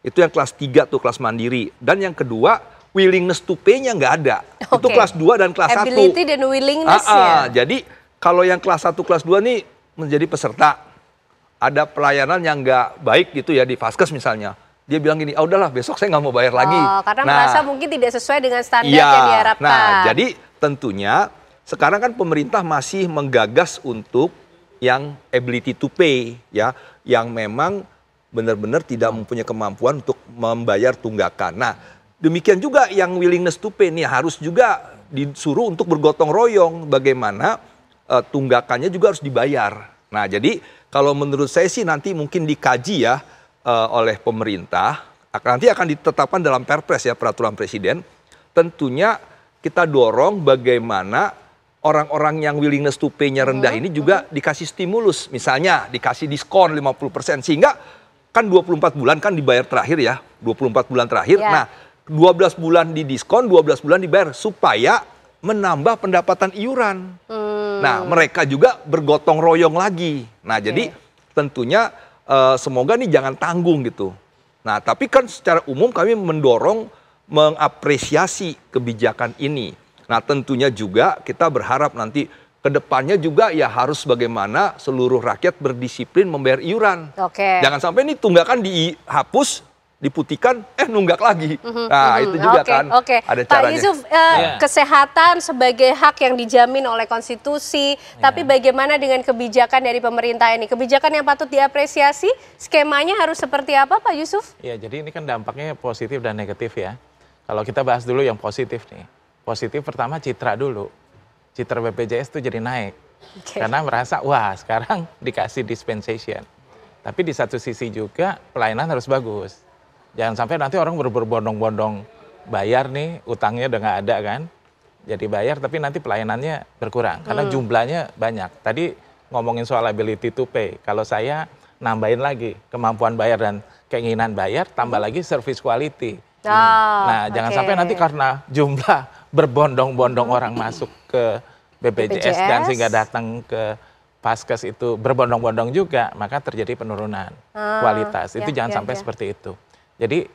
Speaker 18: itu yang kelas 3 tuh, kelas mandiri. Dan yang kedua, willingness to pay-nya nggak ada. Itu kelas 2 dan kelas 1.
Speaker 2: Ability dan willingness ya.
Speaker 18: Jadi kalau yang kelas 1, kelas 2 nih menjadi peserta, ada pelayanan yang nggak baik gitu ya di Vaskes misalnya. Dia bilang gini, udahlah besok saya nggak mau bayar lagi.
Speaker 2: Karena merasa mungkin tidak sesuai dengan standar yang diharapkan.
Speaker 18: Nah, jadi tentunya sekarang kan pemerintah masih menggagas untuk yang ability to pay, ya, yang memang benar-benar tidak mempunyai kemampuan untuk membayar tunggakan. Nah, demikian juga yang willingness to pay nih harus juga disuruh untuk bergotong royong bagaimana tunggakannya juga harus dibayar. Nah, jadi kalau menurut saya sih nanti mungkin dikaji ya oleh pemerintah, nanti akan ditetapkan dalam Perpres ya, peraturan presiden. Tentunya kita dorong bagaimana orang-orang yang willingness to pay-nya rendah ini juga dikasih stimulus. Misalnya dikasih diskon 50%, sehingga kan 24 bulan kan dibayar terakhir ya, 24 bulan terakhir. Nah, 12 bulan di diskon, 12 bulan dibayar supaya menambah pendapatan iuran. Nah, mereka juga bergotong royong lagi. Nah, jadi tentunya semoga nih jangan tanggung gitu. Nah, tapi kan secara umum kami mendorong mengapresiasi kebijakan ini. Nah, tentunya juga kita berharap nanti ke depannya juga ya harus bagaimana seluruh rakyat berdisiplin membayar iuran. Jangan sampai ini tunggakan dihapus, diputihkan, nunggak lagi. Nah, itu juga kan ada caranya.
Speaker 2: Pak Yusuf, kesehatan sebagai hak yang dijamin oleh konstitusi, tapi bagaimana dengan kebijakan dari pemerintah ini? Kebijakan yang patut diapresiasi, skemanya harus seperti apa Pak Yusuf?
Speaker 19: Ya, jadi ini kan dampaknya positif dan negatif ya. Kalau kita bahas dulu yang positif nih. Positif pertama citra dulu. Citra BPJS itu jadi naik. Karena merasa, wah sekarang dikasih dispensation. Tapi di satu sisi juga pelayanan harus bagus. Jangan sampai nanti orang berbondong-bondong bayar nih, utangnya udah nggak ada kan. Jadi bayar tapi nanti pelayanannya berkurang. Karena jumlahnya banyak. Tadi ngomongin soal ability to pay. Kalau saya nambahin lagi kemampuan bayar dan keinginan bayar, tambah lagi service quality. Nah, jangan sampai nanti karena jumlah berbondong-bondong orang masuk ke BPJS dan sehingga datang ke Vaskes itu berbondong-bondong juga, maka terjadi penurunan kualitas. Itu jangan sampai seperti itu. Jadi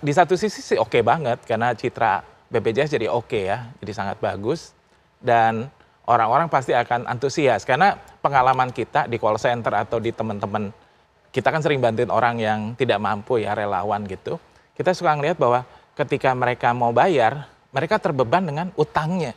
Speaker 19: di satu sisi sih oke banget karena citra BPJS jadi oke ya, jadi sangat bagus dan orang-orang pasti akan antusias karena pengalaman kita di call center atau di teman-teman kita kan sering bantuin orang yang tidak mampu ya, relawan gitu. Kita suka ngelihat bahwa ketika mereka mau bayar, mereka terbeban dengan utangnya.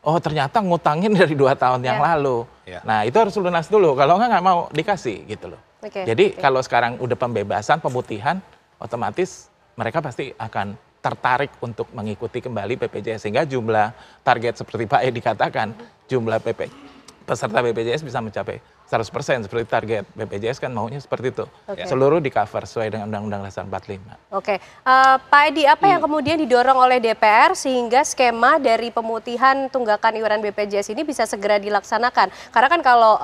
Speaker 19: Oh ternyata ngutangin dari 2 tahun yang lalu. Nah itu harus lunas dulu, kalau nggak mau dikasih gitu loh. Jadi kalau sekarang udah pembebasan, pemutihan, otomatis mereka pasti akan tertarik untuk mengikuti kembali BPJS. Sehingga jumlah target seperti Pak Edi katakan, jumlah peserta BPJS bisa mencapai 100% seperti target BPJS kan maunya seperti itu. Seluruh di cover sesuai dengan Undang-Undang Dasar 45.
Speaker 2: Pak Edi, apa yang kemudian didorong oleh DPR sehingga skema dari pemutihan tunggakan iuran BPJS ini bisa segera dilaksanakan? Karena kan kalau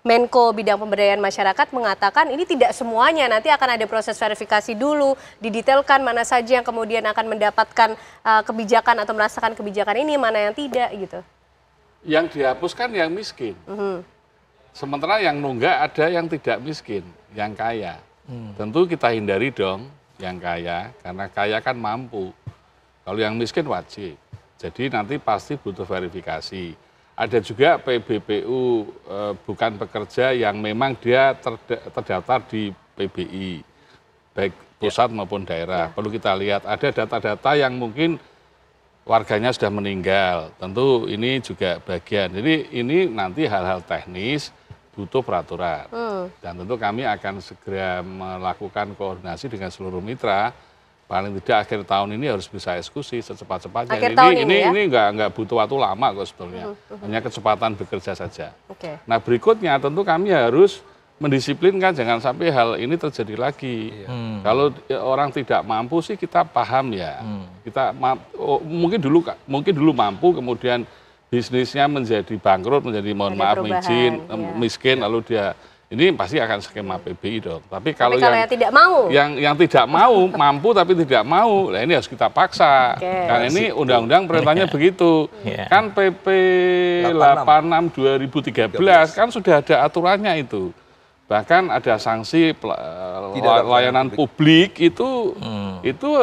Speaker 2: Menko Bidang Pemberdayaan Masyarakat mengatakan ini tidak semuanya, nanti akan ada proses verifikasi dulu, didetailkan mana saja yang kemudian akan mendapatkan kebijakan atau merasakan kebijakan ini, mana yang tidak gitu.
Speaker 17: Yang dihapuskan yang miskin. Sementara yang nunggak ada yang tidak miskin, yang kaya. Tentu kita hindari dong yang kaya, karena kaya kan mampu. Kalau yang miskin wajib. Jadi nanti pasti butuh verifikasi. Ada juga PBPU bukan pekerja yang memang dia terdaftar di PBI, baik pusat maupun daerah. Perlu kita lihat, ada data-data yang mungkin warganya sudah meninggal. Tentu ini juga bagian. Jadi ini nanti hal-hal teknis butuh peraturan. Dan tentu kami akan segera melakukan koordinasi dengan seluruh mitra. Paling tidak akhir tahun ini harus bisa eksekusi secepat-cepatnya. Ini nggak butuh waktu lama kok sebetulnya. Hanya kecepatan bekerja saja. Nah berikutnya tentu kami harus mendisiplinkan jangan sampai hal ini terjadi lagi. Kalau orang tidak mampu sih kita paham ya. Kita mungkin dulu mampu kemudian bisnisnya menjadi bangkrut, menjadi mohon maaf miskin, lalu dia ini pasti akan skema PBI dong. Tapi kalau yang
Speaker 2: tidak mau,
Speaker 17: yang tidak mau mampu tapi tidak mau, nah ini harus kita paksa. Karena ini undang-undang perintahnya begitu. Kan PP 86 2013 kan sudah ada aturannya itu. Bahkan ada sanksi layanan publik itu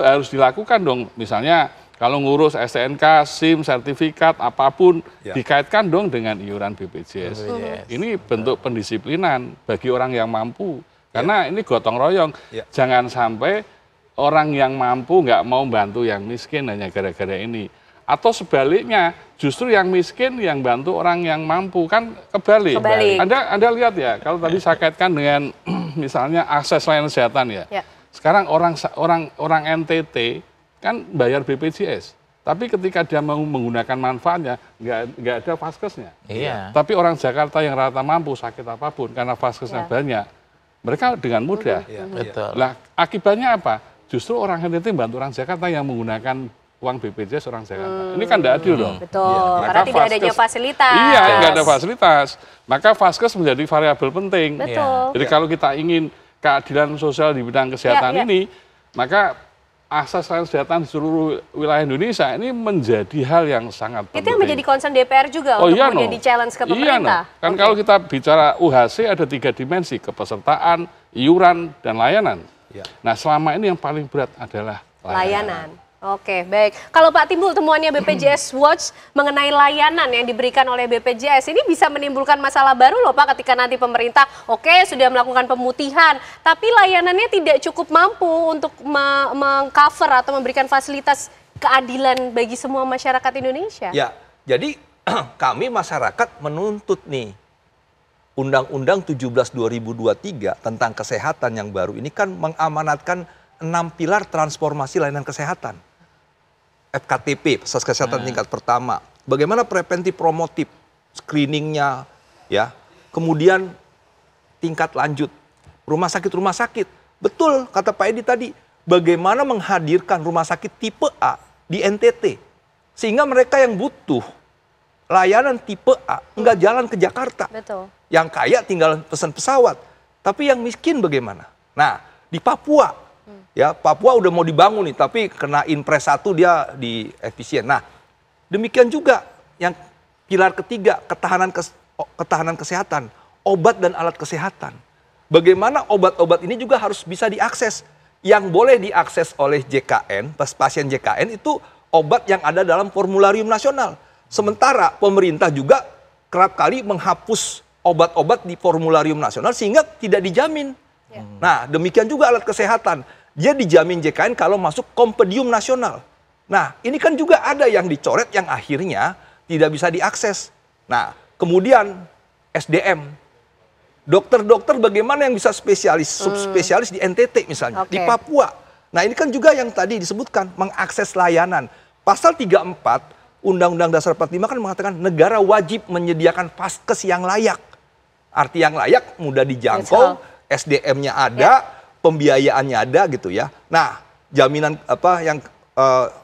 Speaker 17: harus dilakukan dong. Misalnya kalau ngurus STNK, SIM, sertifikat, apapun, dikaitkan dong dengan iuran BPJS. Ini bentuk pendisiplinan bagi orang yang mampu. Karena ini gotong royong. Jangan sampai orang yang mampu nggak mau bantu yang miskin hanya gara-gara ini. Atau sebaliknya, justru yang miskin yang bantu orang yang mampu. Kan kebalik. Anda lihat ya, kalau tadi saya kaitkan dengan misalnya akses layanan kesehatan ya. Sekarang orang NTT, kan bayar BPJS, tapi ketika dia mau menggunakan manfaatnya nggak ada vaskesnya. Tapi orang Jakarta yang rata mampu sakit apapun karena vaskesnya banyak, mereka dengan mudah. Nah akibatnya apa? Justru orang NTT bantu orang Jakarta yang menggunakan uang BPJS orang Jakarta. Ini kan tidak adil dong.
Speaker 2: Betul. Karena tidak adanya fasilitas.
Speaker 17: Iya, nggak ada fasilitas. Maka vaskes menjadi variabel penting. Jadi kalau kita ingin keadilan sosial di bidang kesehatan ini, maka akses layanan kesehatan di seluruh wilayah Indonesia ini menjadi hal yang sangat penting.
Speaker 2: Itu yang menjadi concern DPR juga untuk kemudian di-challenge ke pemerintah.
Speaker 17: Kan kalau kita bicara UHC ada 3 dimensi, kepesertaan, iuran, dan layanan. Nah selama ini yang paling berat adalah layanan.
Speaker 2: Oke, baik. Kalau Pak Timbul, temuannya BPJS Watch mengenai layanan yang diberikan oleh BPJS ini bisa menimbulkan masalah baru loh Pak, ketika nanti pemerintah sudah melakukan pemutihan, tapi layanannya tidak cukup mampu untuk mengcover atau memberikan fasilitas keadilan bagi semua masyarakat Indonesia.
Speaker 18: Ya, jadi kami masyarakat menuntut nih, Undang-Undang 17/2023 tentang kesehatan yang baru ini kan mengamanatkan 6 pilar transformasi layanan kesehatan. FKTP, fasilitas kesehatan tingkat pertama. Bagaimana preventif promotif, screeningnya, ya. Kemudian tingkat lanjut, rumah sakit. Betul kata Pak Edi tadi, bagaimana menghadirkan rumah sakit tipe A di NTT. Sehingga mereka yang butuh layanan tipe A nggak jalan ke Jakarta.
Speaker 2: Betul.
Speaker 18: Yang kaya tinggal pesan pesawat. Tapi yang miskin bagaimana? Nah, di Papua. Ya, Papua udah mau dibangun nih, tapi kena Inpres 1 dia di efisien. Nah, demikian juga yang pilar ketiga, ketahanan kesehatan, obat dan alat kesehatan. Bagaimana obat-obat ini juga harus bisa diakses. Yang boleh diakses oleh JKN, pasien JKN itu obat yang ada dalam formularium nasional. Sementara pemerintah juga kerap kali menghapus obat-obat di formularium nasional sehingga tidak dijamin. Nah, demikian juga alat kesehatan. Dia dijamin JKN kalau masuk kompendium nasional. Nah, ini kan juga ada yang dicoret yang akhirnya tidak bisa diakses. Nah, kemudian SDM. Dokter-dokter bagaimana yang bisa spesialis, subspesialis di NTT misalnya, di Papua. Nah, ini kan juga yang tadi disebutkan, mengakses layanan. Pasal 34 Undang-Undang Dasar 45 kan mengatakan negara wajib menyediakan vaskes yang layak. Arti yang layak, mudah dijangkau, SDM-nya ada, pembiayaannya ada gitu ya. Nah, jaminan yang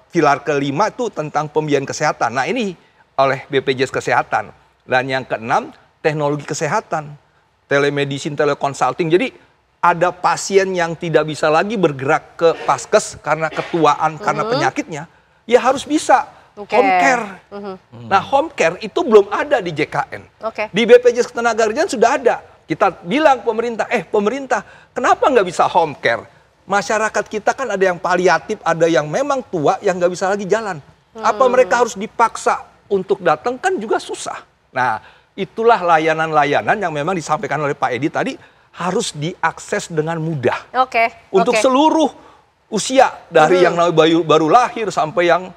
Speaker 18: pilar kelima itu tentang pembiayaan kesehatan. Nah, ini oleh BPJS Kesehatan. Dan yang keenam, teknologi kesehatan. Telemedicine, telekonsulting. Jadi ada pasien yang tidak bisa lagi bergerak ke vaskes karena ketuaan, karena penyakitnya, ya harus bisa home care. Nah, home care itu belum ada di JKN. Di BPJS Ketenagakerjaan sudah ada. Kita bilang pemerintah, pemerintah, kenapa nggak bisa home care? Masyarakat kita kan ada yang paliatif, ada yang memang tua, yang nggak bisa lagi jalan. Apa mereka harus dipaksa untuk datang? Kan juga susah. Nah, itulah layanan-layanan yang memang disampaikan oleh Pak Edi tadi, harus diakses dengan mudah. Untuk seluruh usia, dari yang baru lahir sampai yang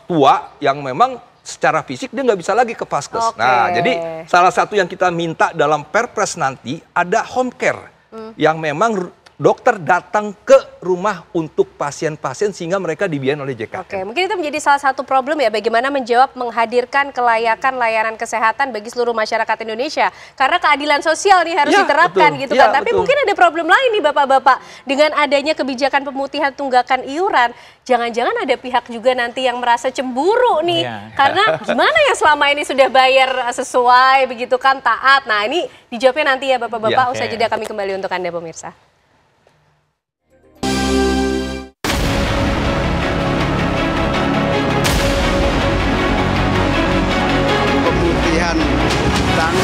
Speaker 18: tua, yang memang secara fisik dia nggak bisa lagi ke vaskes. Nah, jadi salah satu yang kita minta dalam Perpres nanti ada home care yang memang dokter datang ke rumah untuk pasien-pasien sehingga mereka dibiayai oleh JKN.
Speaker 2: Oke, mungkin itu menjadi salah satu problem ya, bagaimana menjawab menghadirkan kelayakan layanan kesehatan bagi seluruh masyarakat Indonesia. Karena keadilan sosial nih harus diterapkan
Speaker 18: betul.
Speaker 2: gitu kan. Tapi mungkin ada problem lain nih Bapak-Bapak. Dengan adanya kebijakan pemutihan tunggakan iuran, jangan-jangan ada pihak juga nanti yang merasa cemburu nih. Karena gimana yang selama ini sudah bayar sesuai begitu kan, taat. Nah ini dijawabnya nanti ya Bapak-Bapak, usai jeda kami kembali untuk Anda pemirsa.
Speaker 16: Pemutihan utang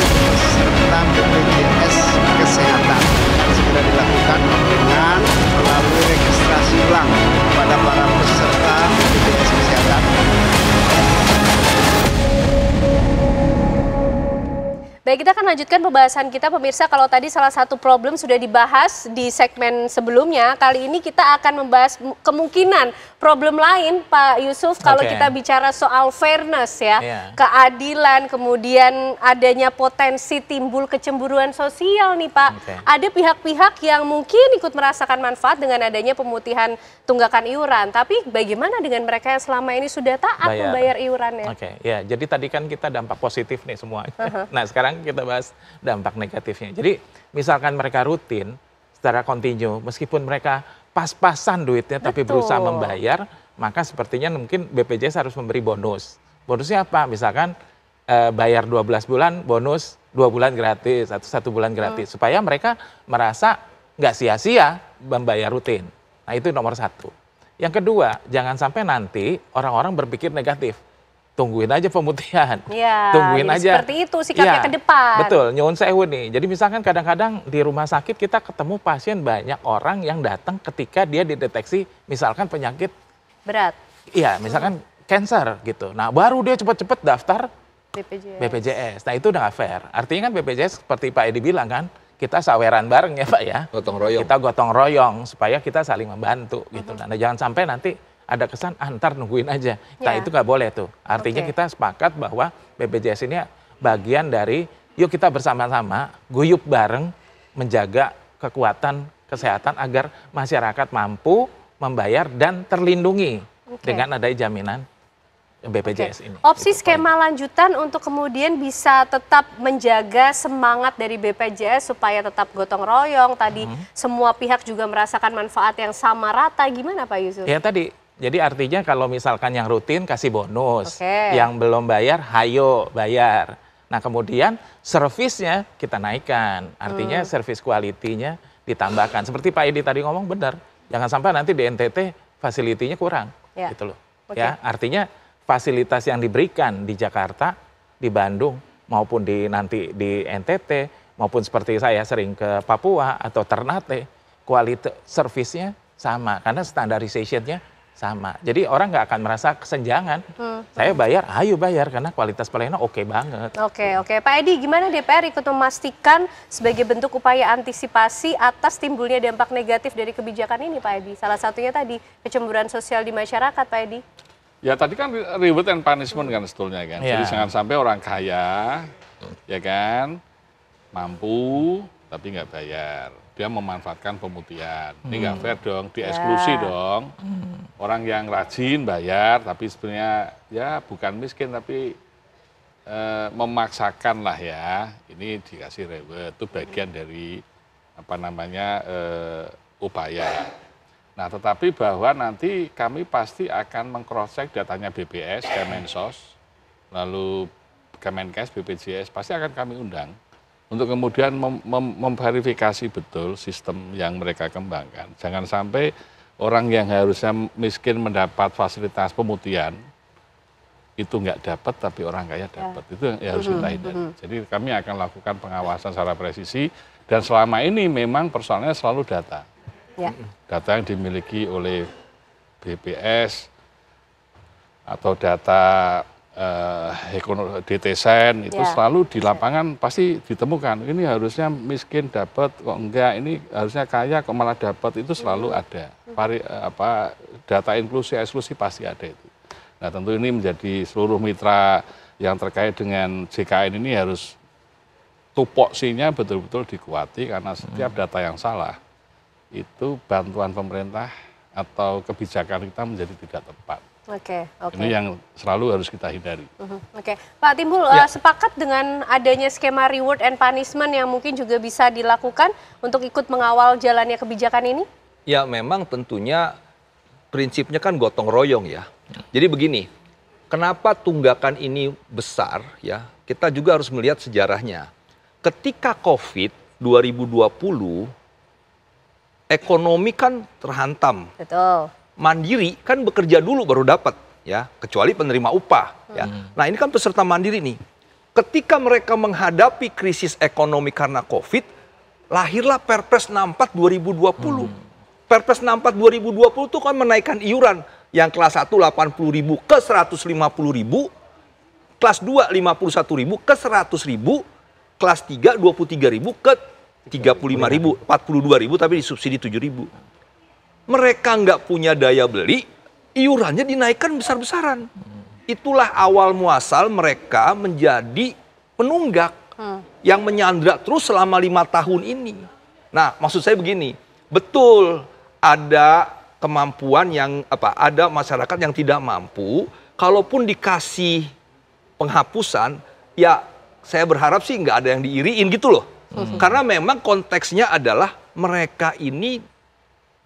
Speaker 16: serta BPJS Kesehatan segera dilakukan dengan melalui registrasi ulang pada para peserta BPJS Kesehatan.
Speaker 2: Baik, kita akan lanjutkan pembahasan kita pemirsa. Kalau tadi salah satu problem sudah dibahas di segmen sebelumnya, kali ini kita akan membahas kemungkinan problem lain Pak Yusuf kalau kita bicara soal fairness ya, keadilan, kemudian adanya potensi timbul kecemburuan sosial nih Pak. Ada pihak-pihak yang mungkin ikut merasakan manfaat dengan adanya pemutihan tunggakan iuran, tapi bagaimana dengan mereka yang selama ini sudah taat membayar iurannya?
Speaker 19: Ya, jadi tadi kan kita dampak positif nih semua. Nah sekarang kita bahas dampak negatifnya. Jadi misalkan mereka rutin secara kontinu, meskipun mereka pas-pasan duitnya tapi berusaha membayar, maka sepertinya mungkin BPJS harus memberi bonus. Bonusnya apa? Misalkan bayar 12 bulan, bonus 2 bulan gratis atau 1 bulan gratis, supaya mereka merasa nggak sia-sia membayar rutin. Nah itu nomor satu. Yang kedua, jangan sampai nanti orang-orang berpikir negatif. Tungguin aja pemutihan, tungguin aja. Seperti
Speaker 2: itu sikapnya ke depan.
Speaker 19: Betul, nyuwun sewu nih. Jadi misalkan kadang-kadang di rumah sakit kita ketemu pasien banyak orang yang datang ketika dia dideteksi misalkan penyakit
Speaker 2: berat.
Speaker 19: Iya, misalkan cancer gitu. Nah baru dia cepet-cepet daftar BPJS. Nah itu udah gak fair. Artinya kan BPJS seperti Pak Edi bilang kan, kita saweran bareng ya Pak ya.
Speaker 18: Gotong royong.
Speaker 19: Kita gotong royong supaya kita saling membantu gitu. Nah jangan sampai nanti ada kesan ntar nungguin aja. Nah itu nggak boleh tuh. Artinya kita sepakat bahwa BPJS ini bagian dari yuk kita bersama-sama guyup bareng menjaga kekuatan kesehatan agar masyarakat mampu membayar dan terlindungi dengan adanya jaminan BPJS ini.
Speaker 2: Opsi skema lanjutan untuk kemudian bisa tetap menjaga semangat dari BPJS supaya tetap gotong royong, tadi semua pihak juga merasakan manfaat yang sama rata, gimana Pak Yusuf?
Speaker 19: Ya tadi, jadi artinya kalau misalkan yang rutin kasih bonus, yang belum bayar hayo bayar. Nah kemudian servisnya kita naikkan, artinya servis kualitinya ditambahkan. Seperti Pak Edi tadi ngomong benar, jangan sampai nanti di NTT fasilitinya kurang, gitu loh. Ya, artinya fasilitas yang diberikan di Jakarta, di Bandung, maupun nanti di NTT, maupun seperti saya sering ke Papua atau Ternate, kualitas servisnya sama, karena standarization-nya sama. Jadi orang nggak akan merasa kesenjangan. Saya bayar, ayo bayar, karena kualitas pelayanan oke banget.
Speaker 2: Oke. Pak Edi, gimana DPR ikut memastikan sebagai bentuk upaya antisipasi atas timbulnya dampak negatif dari kebijakan ini Pak Edi? Salah satunya tadi, kecemburuan sosial di masyarakat Pak Edi.
Speaker 17: Ya tadi kan reward and punishment kan sebetulnya kan. Jadi jangan sampai orang kaya, ya kan, mampu tapi nggak bayar. Dia memanfaatkan pemutihan. Ini nggak fair dong, dieksklusi dong. Orang yang rajin bayar, tapi sebenarnya ya bukan miskin tapi memaksakan lah ya. Ini dikasih reward, itu bagian dari apa namanya upaya. Nah, tetapi bahwa nanti kami pasti akan meng-cross-check datanya BPS, Kemensos, lalu Kemenkes, BPJS, pasti akan kami undang untuk kemudian memverifikasi betul sistem yang mereka kembangkan. Jangan sampai orang yang harusnya miskin mendapat fasilitas pemutihan, itu nggak dapat, tapi orang kaya dapat. Itu yang harus kita hindari. Jadi kami akan lakukan pengawasan secara presisi, dan selama ini memang persoalannya selalu data. Data yang dimiliki oleh BPS atau data DTSen itu selalu di lapangan pasti ditemukan. Ini harusnya miskin dapat, kok enggak, ini harusnya kaya kok malah dapat, itu selalu ada. Data inklusi eksklusi pasti ada itu. Nah tentu ini menjadi seluruh mitra yang terkait dengan JKN ini harus tupoksinya betul-betul dikuati, karena setiap data yang salah itu bantuan pemerintah atau kebijakan kita menjadi tidak tepat.
Speaker 2: Oke.
Speaker 17: Ini yang selalu harus kita hindari.
Speaker 2: Oke, Pak Timbul, sepakat dengan adanya skema reward and punishment yang mungkin juga bisa dilakukan untuk ikut mengawal jalannya kebijakan ini?
Speaker 18: Ya, memang tentunya prinsipnya kan gotong royong ya. Jadi begini, kenapa tunggakan ini besar ya? Kita juga harus melihat sejarahnya. Ketika COVID 2020, ekonomi kan terhantam.
Speaker 2: Betul.
Speaker 18: Mandiri kan bekerja dulu baru dapat ya, kecuali penerima upah ya. Nah, ini kan peserta mandiri nih. Ketika mereka menghadapi krisis ekonomi karena Covid, lahirlah Perpres 64 2020. Perpres 64 2020 itu kan menaikkan iuran yang kelas 1 80.000 ke 150.000, kelas 2 51.000 ke 100.000, kelas 3 23.000 ke 35.000, 42.000 tapi disubsidi 7.000. Mereka nggak punya daya beli, iurannya dinaikkan besar-besaran. Itulah awal muasal mereka menjadi penunggak yang menyandra terus selama 5 tahun ini. Nah, maksud saya begini, betul ada kemampuan yang ada masyarakat yang tidak mampu, kalaupun dikasih penghapusan, ya saya berharap sih nggak ada yang diiriin gitu loh. Karena memang konteksnya adalah mereka ini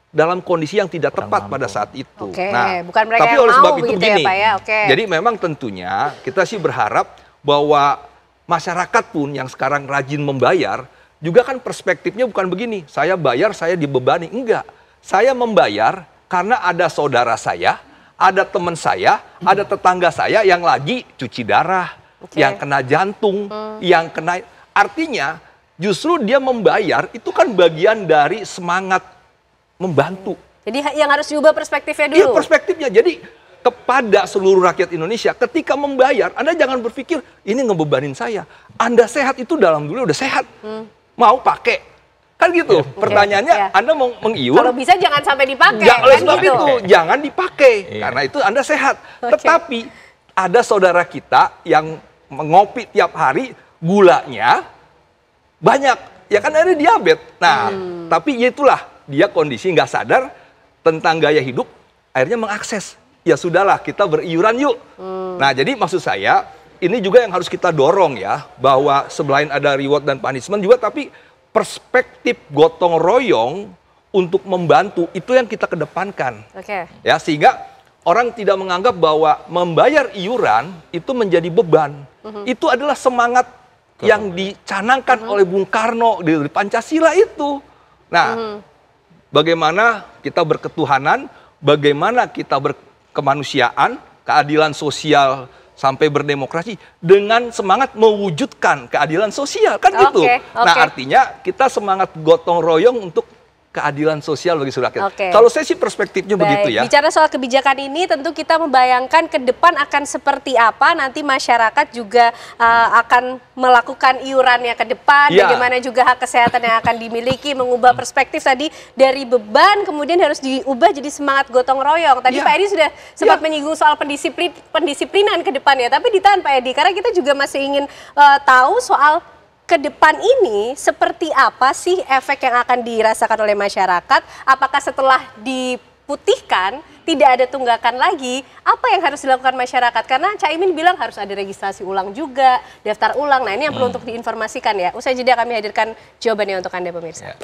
Speaker 18: dalam kondisi yang tidak tepat pada saat itu.
Speaker 2: Nah, bukan mereka
Speaker 18: tapi
Speaker 2: yang
Speaker 18: oleh
Speaker 2: mau
Speaker 18: sebab itu
Speaker 2: begitu
Speaker 18: begini,
Speaker 2: ya Pak ya.
Speaker 18: Jadi memang tentunya kita sih berharap bahwa masyarakat pun yang sekarang rajin membayar, juga kan perspektifnya bukan begini, saya bayar, saya dibebani. Enggak, saya membayar karena ada saudara saya, ada teman saya, ada tetangga saya yang lagi cuci darah, yang kena jantung, yang kena... Artinya justru dia membayar, itu kan bagian dari semangat membantu.
Speaker 2: Jadi yang harus diubah perspektifnya dulu.
Speaker 18: Iya, perspektifnya. Jadi kepada seluruh rakyat Indonesia, ketika membayar, Anda jangan berpikir ini ngebebanin saya. Anda sehat itu dalam dulu udah sehat. Mau pakai. Kan gitu. Pertanyaannya, Anda mau mengiur.
Speaker 2: Kalau bisa jangan sampai dipakai.
Speaker 18: Oleh sebab itu, jangan dipakai. Karena itu Anda sehat. Tetapi ada saudara kita yang mengopi tiap hari, gulanya banyak. Ya kan ada diabetes. Nah, tapi ya itulah. Dia kondisi nggak sadar tentang gaya hidup, akhirnya mengakses. Ya sudahlah, kita beriuran yuk. Nah, jadi maksud saya, ini juga yang harus kita dorong ya, bahwa selain ada reward dan punishment juga, tapi perspektif gotong royong untuk membantu, itu yang kita kedepankan. Ya, sehingga orang tidak menganggap bahwa membayar iuran itu menjadi beban. Itu adalah semangat yang dicanangkan oleh Bung Karno di Pancasila itu. Nah, bagaimana kita berketuhanan, bagaimana kita berkemanusiaan, keadilan sosial sampai berdemokrasi dengan semangat mewujudkan keadilan sosial kan gitu. Nah, artinya kita semangat gotong royong untuk keadilan sosial bagi seluruh rakyat. Kalau saya sih perspektifnya begitu ya.
Speaker 2: Bicara soal kebijakan ini, tentu kita membayangkan ke depan akan seperti apa, nanti masyarakat juga akan melakukan iurannya ke depan, bagaimana juga hak kesehatan yang akan dimiliki, mengubah perspektif tadi dari beban kemudian harus diubah jadi semangat gotong royong. Tadi Pak Edi sudah sempat menyinggung soal pendisiplinan ke depan ya, tapi ditahan Pak Edi, karena kita juga masih ingin tahu soal ke depan ini seperti apa sih efek yang akan dirasakan oleh masyarakat? Apakah setelah diputihkan tidak ada tunggakan lagi? Apa yang harus dilakukan masyarakat? Karena Caimin bilang harus ada registrasi ulang juga, daftar ulang. Nah, ini yang perlu untuk diinformasikan ya. Usai jeda kami hadirkan jawabannya untuk Anda pemirsa.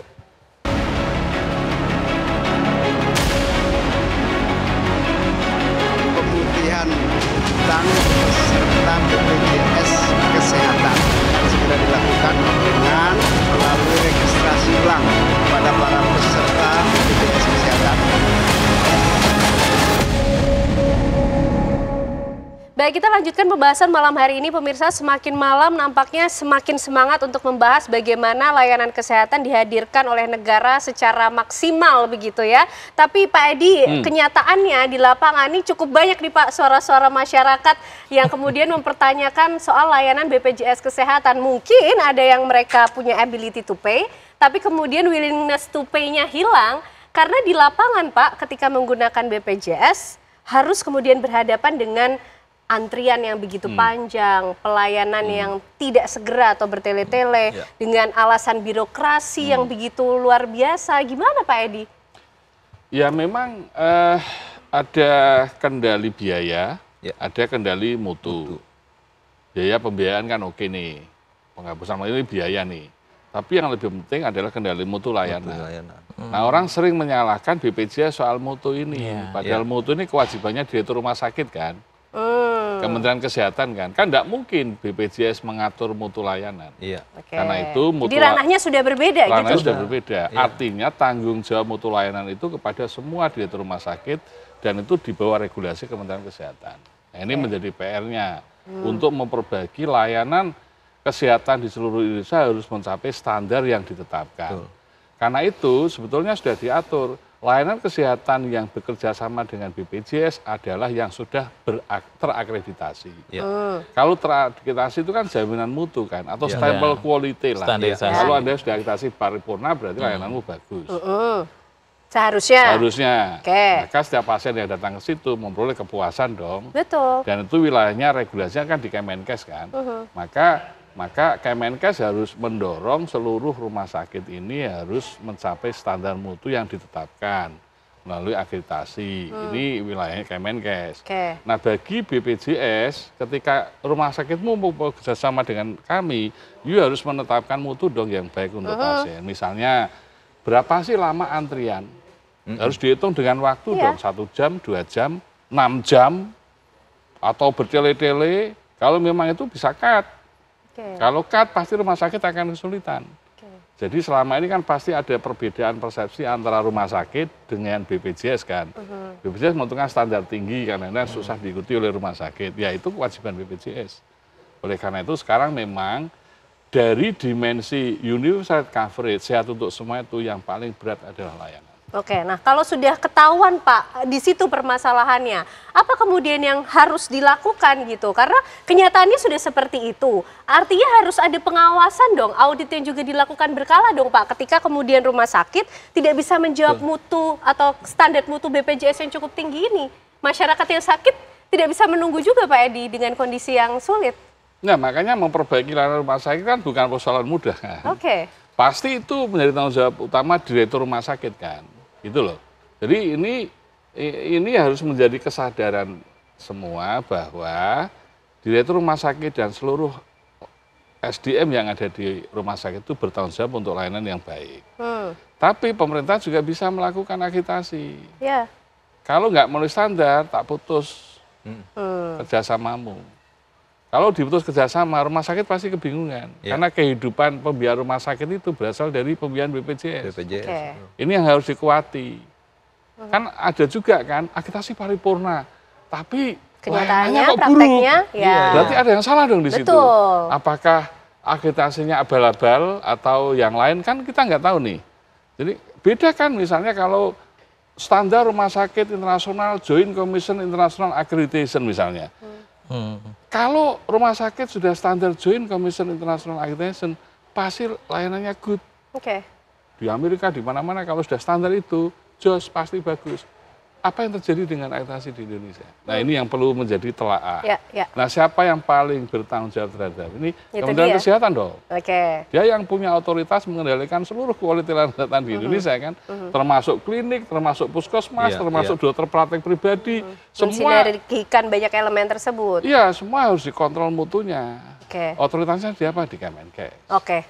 Speaker 16: Pemutihan utang serta BPJS Kesehatan segera dilakukan dengan melalui registrasi ulang pada para peserta BPJS Kesehatan.
Speaker 2: Baik, kita lanjutkan pembahasan malam hari ini pemirsa. Semakin malam nampaknya semakin semangat untuk membahas bagaimana layanan kesehatan dihadirkan oleh negara secara maksimal begitu ya. Tapi Pak Edi, kenyataannya di lapangan ini cukup banyak nih Pak suara-suara masyarakat yang kemudian mempertanyakan soal layanan BPJS Kesehatan. Mungkin ada yang mereka punya ability to pay, tapi kemudian willingness to pay-nya hilang karena di lapangan Pak ketika menggunakan BPJS harus kemudian berhadapan dengan antrian yang begitu panjang, pelayanan yang tidak segera atau bertele-tele, dengan alasan birokrasi yang begitu luar biasa. Gimana Pak Edi?
Speaker 17: Ya memang ada kendali biaya, ada kendali mutu. Biaya pembiayaan kan oke nih, penghapusan ini biaya nih. Tapi yang lebih penting adalah kendali mutu layanan. Nah orang sering menyalahkan BPJS soal mutu ini. Padahal mutu ini kewajibannya direktur rumah sakit kan. Kementerian Kesehatan kan tidak mungkin BPJS mengatur mutu layanan. Karena itu mutu
Speaker 2: jadi ranahnya sudah berbeda gitu.
Speaker 17: Sudah berbeda. Artinya tanggung jawab mutu layanan itu kepada semua direktur rumah sakit dan itu di bawah regulasi Kementerian Kesehatan. Nah, ini menjadi PR-nya untuk memperbaiki layanan kesehatan di seluruh Indonesia harus mencapai standar yang ditetapkan. Karena itu sebetulnya sudah diatur. Layanan kesehatan yang bekerja sama dengan BPJS adalah yang sudah terakreditasi. Kalau terakreditasi itu kan jaminan mutu kan, atau stempel quality lah. Kalau Anda sudah akreditasi paripurna berarti layananmu bagus.
Speaker 2: Seharusnya.
Speaker 17: Maka setiap pasien yang datang ke situ memperoleh kepuasan dong.
Speaker 2: Betul.
Speaker 17: Dan itu wilayahnya regulasinya kan di Kemenkes kan. Maka Kemenkes harus mendorong seluruh rumah sakit ini harus mencapai standar mutu yang ditetapkan melalui akreditasi. Ini wilayahnya Kemenkes. Nah bagi BPJS, ketika rumah sakitmu mau bekerjasama dengan kami, you harus menetapkan mutu dong yang baik untuk pasien. Misalnya, berapa sih lama antrian? Harus dihitung dengan waktu dong, 1 jam, 2 jam, 6 jam, atau bertele-tele. Kalau memang itu bisa cut. Kalau cut pasti rumah sakit akan kesulitan. Jadi selama ini kan pasti ada perbedaan persepsi antara rumah sakit dengan BPJS kan. BPJS menentukan standar tinggi karena susah diikuti oleh rumah sakit. Ya itu kewajiban BPJS. Oleh karena itu sekarang memang dari dimensi universal coverage sehat untuk semua itu yang paling berat adalah layanan.
Speaker 2: Oke, nah kalau sudah ketahuan Pak, di situ permasalahannya, apa kemudian yang harus dilakukan gitu? Karena kenyataannya sudah seperti itu, artinya harus ada pengawasan dong, audit yang juga dilakukan berkala dong Pak, ketika kemudian rumah sakit tidak bisa menjawab mutu atau standar mutu BPJS yang cukup tinggi ini. Masyarakat yang sakit tidak bisa menunggu juga Pak Edi dengan kondisi yang sulit.
Speaker 17: Nah makanya memperbaiki layanan rumah sakit kan bukan persoalan mudah kan. Pasti itu menjadi tanggung jawab utama direktur rumah sakit kan. Gitu loh. Jadi ini harus menjadi kesadaran semua bahwa direktur rumah sakit dan seluruh SDM yang ada di rumah sakit itu bertanggung jawab untuk layanan yang baik. Tapi pemerintah juga bisa melakukan agitasi. Kalau nggak memenuhi standar, tak putus kerjasamamu. Kalau diputus kerjasama, rumah sakit pasti kebingungan. Karena kehidupan pembiayaan rumah sakit itu berasal dari pembiayaan BPJS. Ini yang harus dikuati. Kan ada juga kan, agitasi paripurna. Tapi
Speaker 2: kenyataannya,
Speaker 17: kok
Speaker 2: prakteknya,
Speaker 17: buruk. Berarti ada yang salah dong di situ. Apakah agitasinya abal-abal atau yang lain kan kita nggak tahu nih. Jadi beda kan misalnya kalau standar rumah sakit internasional, Joint Commission International Accreditation misalnya. Kalau rumah sakit sudah standar Joint Commission International Accreditation, pasti layanannya good. Di Amerika, di mana-mana kalau sudah standar itu, JOS pasti bagus. Apa yang terjadi dengan akreditasi di Indonesia? Nah ini yang perlu menjadi telaah. Nah siapa yang paling bertanggung jawab terhadap ini? Kementerian Kesehatan dong. Dia yang punya otoritas mengendalikan seluruh kualitas layanan di Indonesia kan. Termasuk klinik, termasuk puskesmas, termasuk dokter praktek pribadi. Semua
Speaker 2: mensinergikan banyak elemen tersebut.
Speaker 17: Iya, semua harus dikontrol mutunya. Otoritasnya di apa? Di Kemenkes.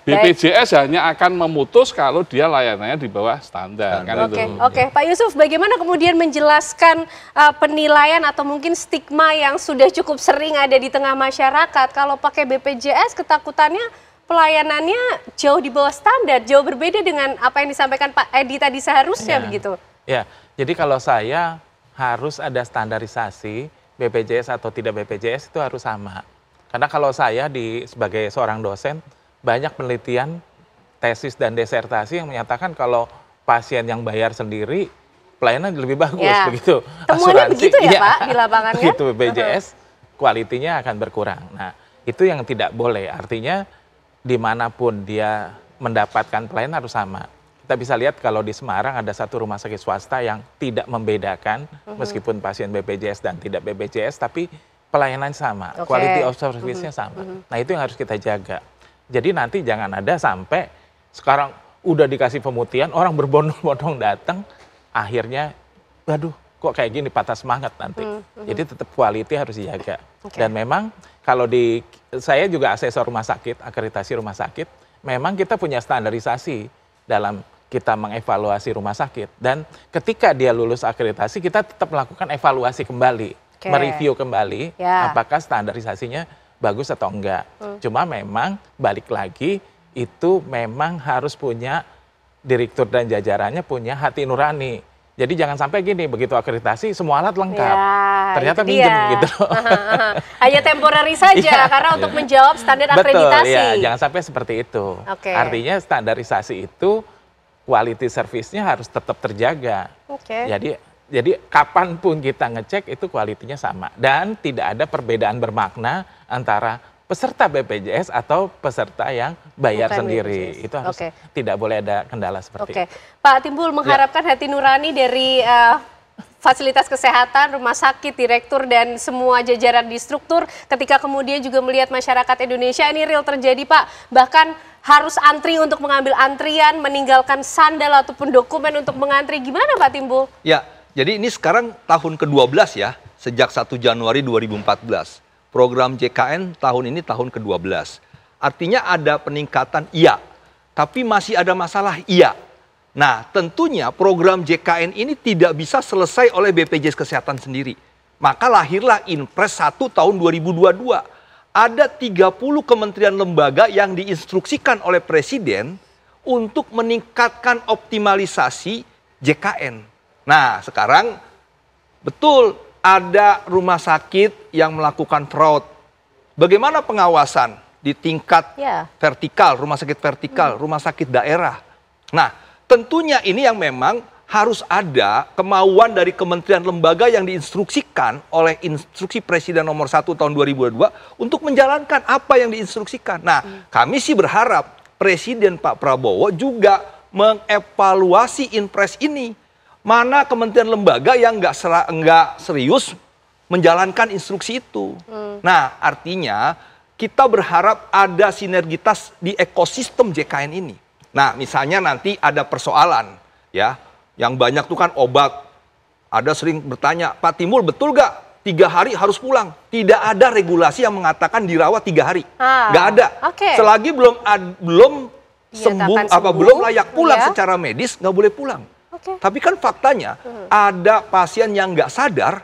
Speaker 17: BPJS hanya akan memutus kalau dia layanannya di bawah standar. Kan itu.
Speaker 2: Pak Yusuf, bagaimana kemudian menjelaskan penilaian atau mungkin stigma yang sudah cukup sering ada di tengah masyarakat kalau pakai BPJS ketakutannya pelayanannya jauh di bawah standar, jauh berbeda dengan apa yang disampaikan Pak Edi tadi seharusnya begitu.
Speaker 19: Ya, jadi kalau saya harus ada standarisasi BPJS atau tidak BPJS itu harus sama. Karena kalau saya sebagai seorang dosen, banyak penelitian, tesis dan disertasi yang menyatakan kalau pasien yang bayar sendiri, pelayanan lebih bagus begitu.
Speaker 2: Temuannya begitu ya Pak di lapangannya?
Speaker 19: Begitu BPJS, kualitinya akan berkurang. Nah itu yang tidak boleh, artinya dimanapun dia mendapatkan pelayanan harus sama. Kita bisa lihat kalau di Semarang ada satu rumah sakit swasta yang tidak membedakan, meskipun pasien BPJS dan tidak BPJS, tapi pelayanan sama, quality of service-nya sama. Nah, itu yang harus kita jaga. Jadi nanti jangan ada sampai sekarang udah dikasih pemutihan, orang berbondong-bondong datang, akhirnya, waduh, kok kayak gini, patah semangat nanti. Jadi tetap quality harus dijaga. Dan memang kalau saya juga asesor rumah sakit, akreditasi rumah sakit, memang kita punya standarisasi dalam kita mengevaluasi rumah sakit. Dan ketika dia lulus akreditasi, kita tetap melakukan evaluasi kembali. Mereview kembali apakah standarisasinya bagus atau enggak. Cuma memang balik lagi itu memang harus punya direktur dan jajarannya punya hati nurani. Jadi jangan sampai gini, begitu akreditasi semua alat lengkap. Ternyata minjem gitu.
Speaker 2: Hanya temporary saja karena untuk menjawab standar akreditasi.
Speaker 19: Betul, jangan sampai seperti itu. Artinya standarisasi itu quality service-nya harus tetap terjaga. Jadi kapanpun kita ngecek itu kualitinya sama. Dan tidak ada perbedaan bermakna antara peserta BPJS atau peserta yang bayar sendiri. Itu harus tidak boleh ada kendala seperti itu.
Speaker 2: Pak Timbul mengharapkan hati nurani dari fasilitas kesehatan, rumah sakit, direktur, dan semua jajaran di struktur ketika kemudian juga melihat masyarakat Indonesia ini real terjadi, Pak. Bahkan harus antri untuk mengambil antrian, meninggalkan sandal ataupun dokumen untuk mengantri. Gimana Pak Timbul?
Speaker 18: Ya. Jadi ini sekarang tahun ke-12 ya, sejak 1 Januari 2014. Program JKN tahun ini tahun ke-12. Artinya ada peningkatan, iya. Tapi masih ada masalah, iya. Nah, tentunya program JKN ini tidak bisa selesai oleh BPJS Kesehatan sendiri. Maka lahirlah Inpres 1 tahun 2022. Ada 30 kementerian lembaga yang diinstruksikan oleh Presiden untuk meningkatkan optimalisasi JKN. Nah, sekarang betul ada rumah sakit yang melakukan fraud. Bagaimana pengawasan di tingkat vertikal, rumah sakit vertikal, rumah sakit daerah. Nah, tentunya ini yang memang harus ada kemauan dari kementerian lembaga yang diinstruksikan oleh instruksi Presiden nomor 1 tahun 2022 untuk menjalankan apa yang diinstruksikan. Nah, kami sih berharap Presiden Pak Prabowo juga mengevaluasi Inpres ini. Mana kementerian lembaga yang nggak serius menjalankan instruksi itu. Nah, artinya kita berharap ada sinergitas di ekosistem JKN ini. Nah, misalnya nanti ada persoalan, ya, yang banyak tuh kan obat. Ada sering bertanya, Pak Timbul betul nggak 3 hari harus pulang? Tidak ada regulasi yang mengatakan dirawat 3 hari. Nggak ada. Selagi belum sembuh, belum layak pulang secara medis, nggak boleh pulang. Tapi kan faktanya ada pasien yang nggak sadar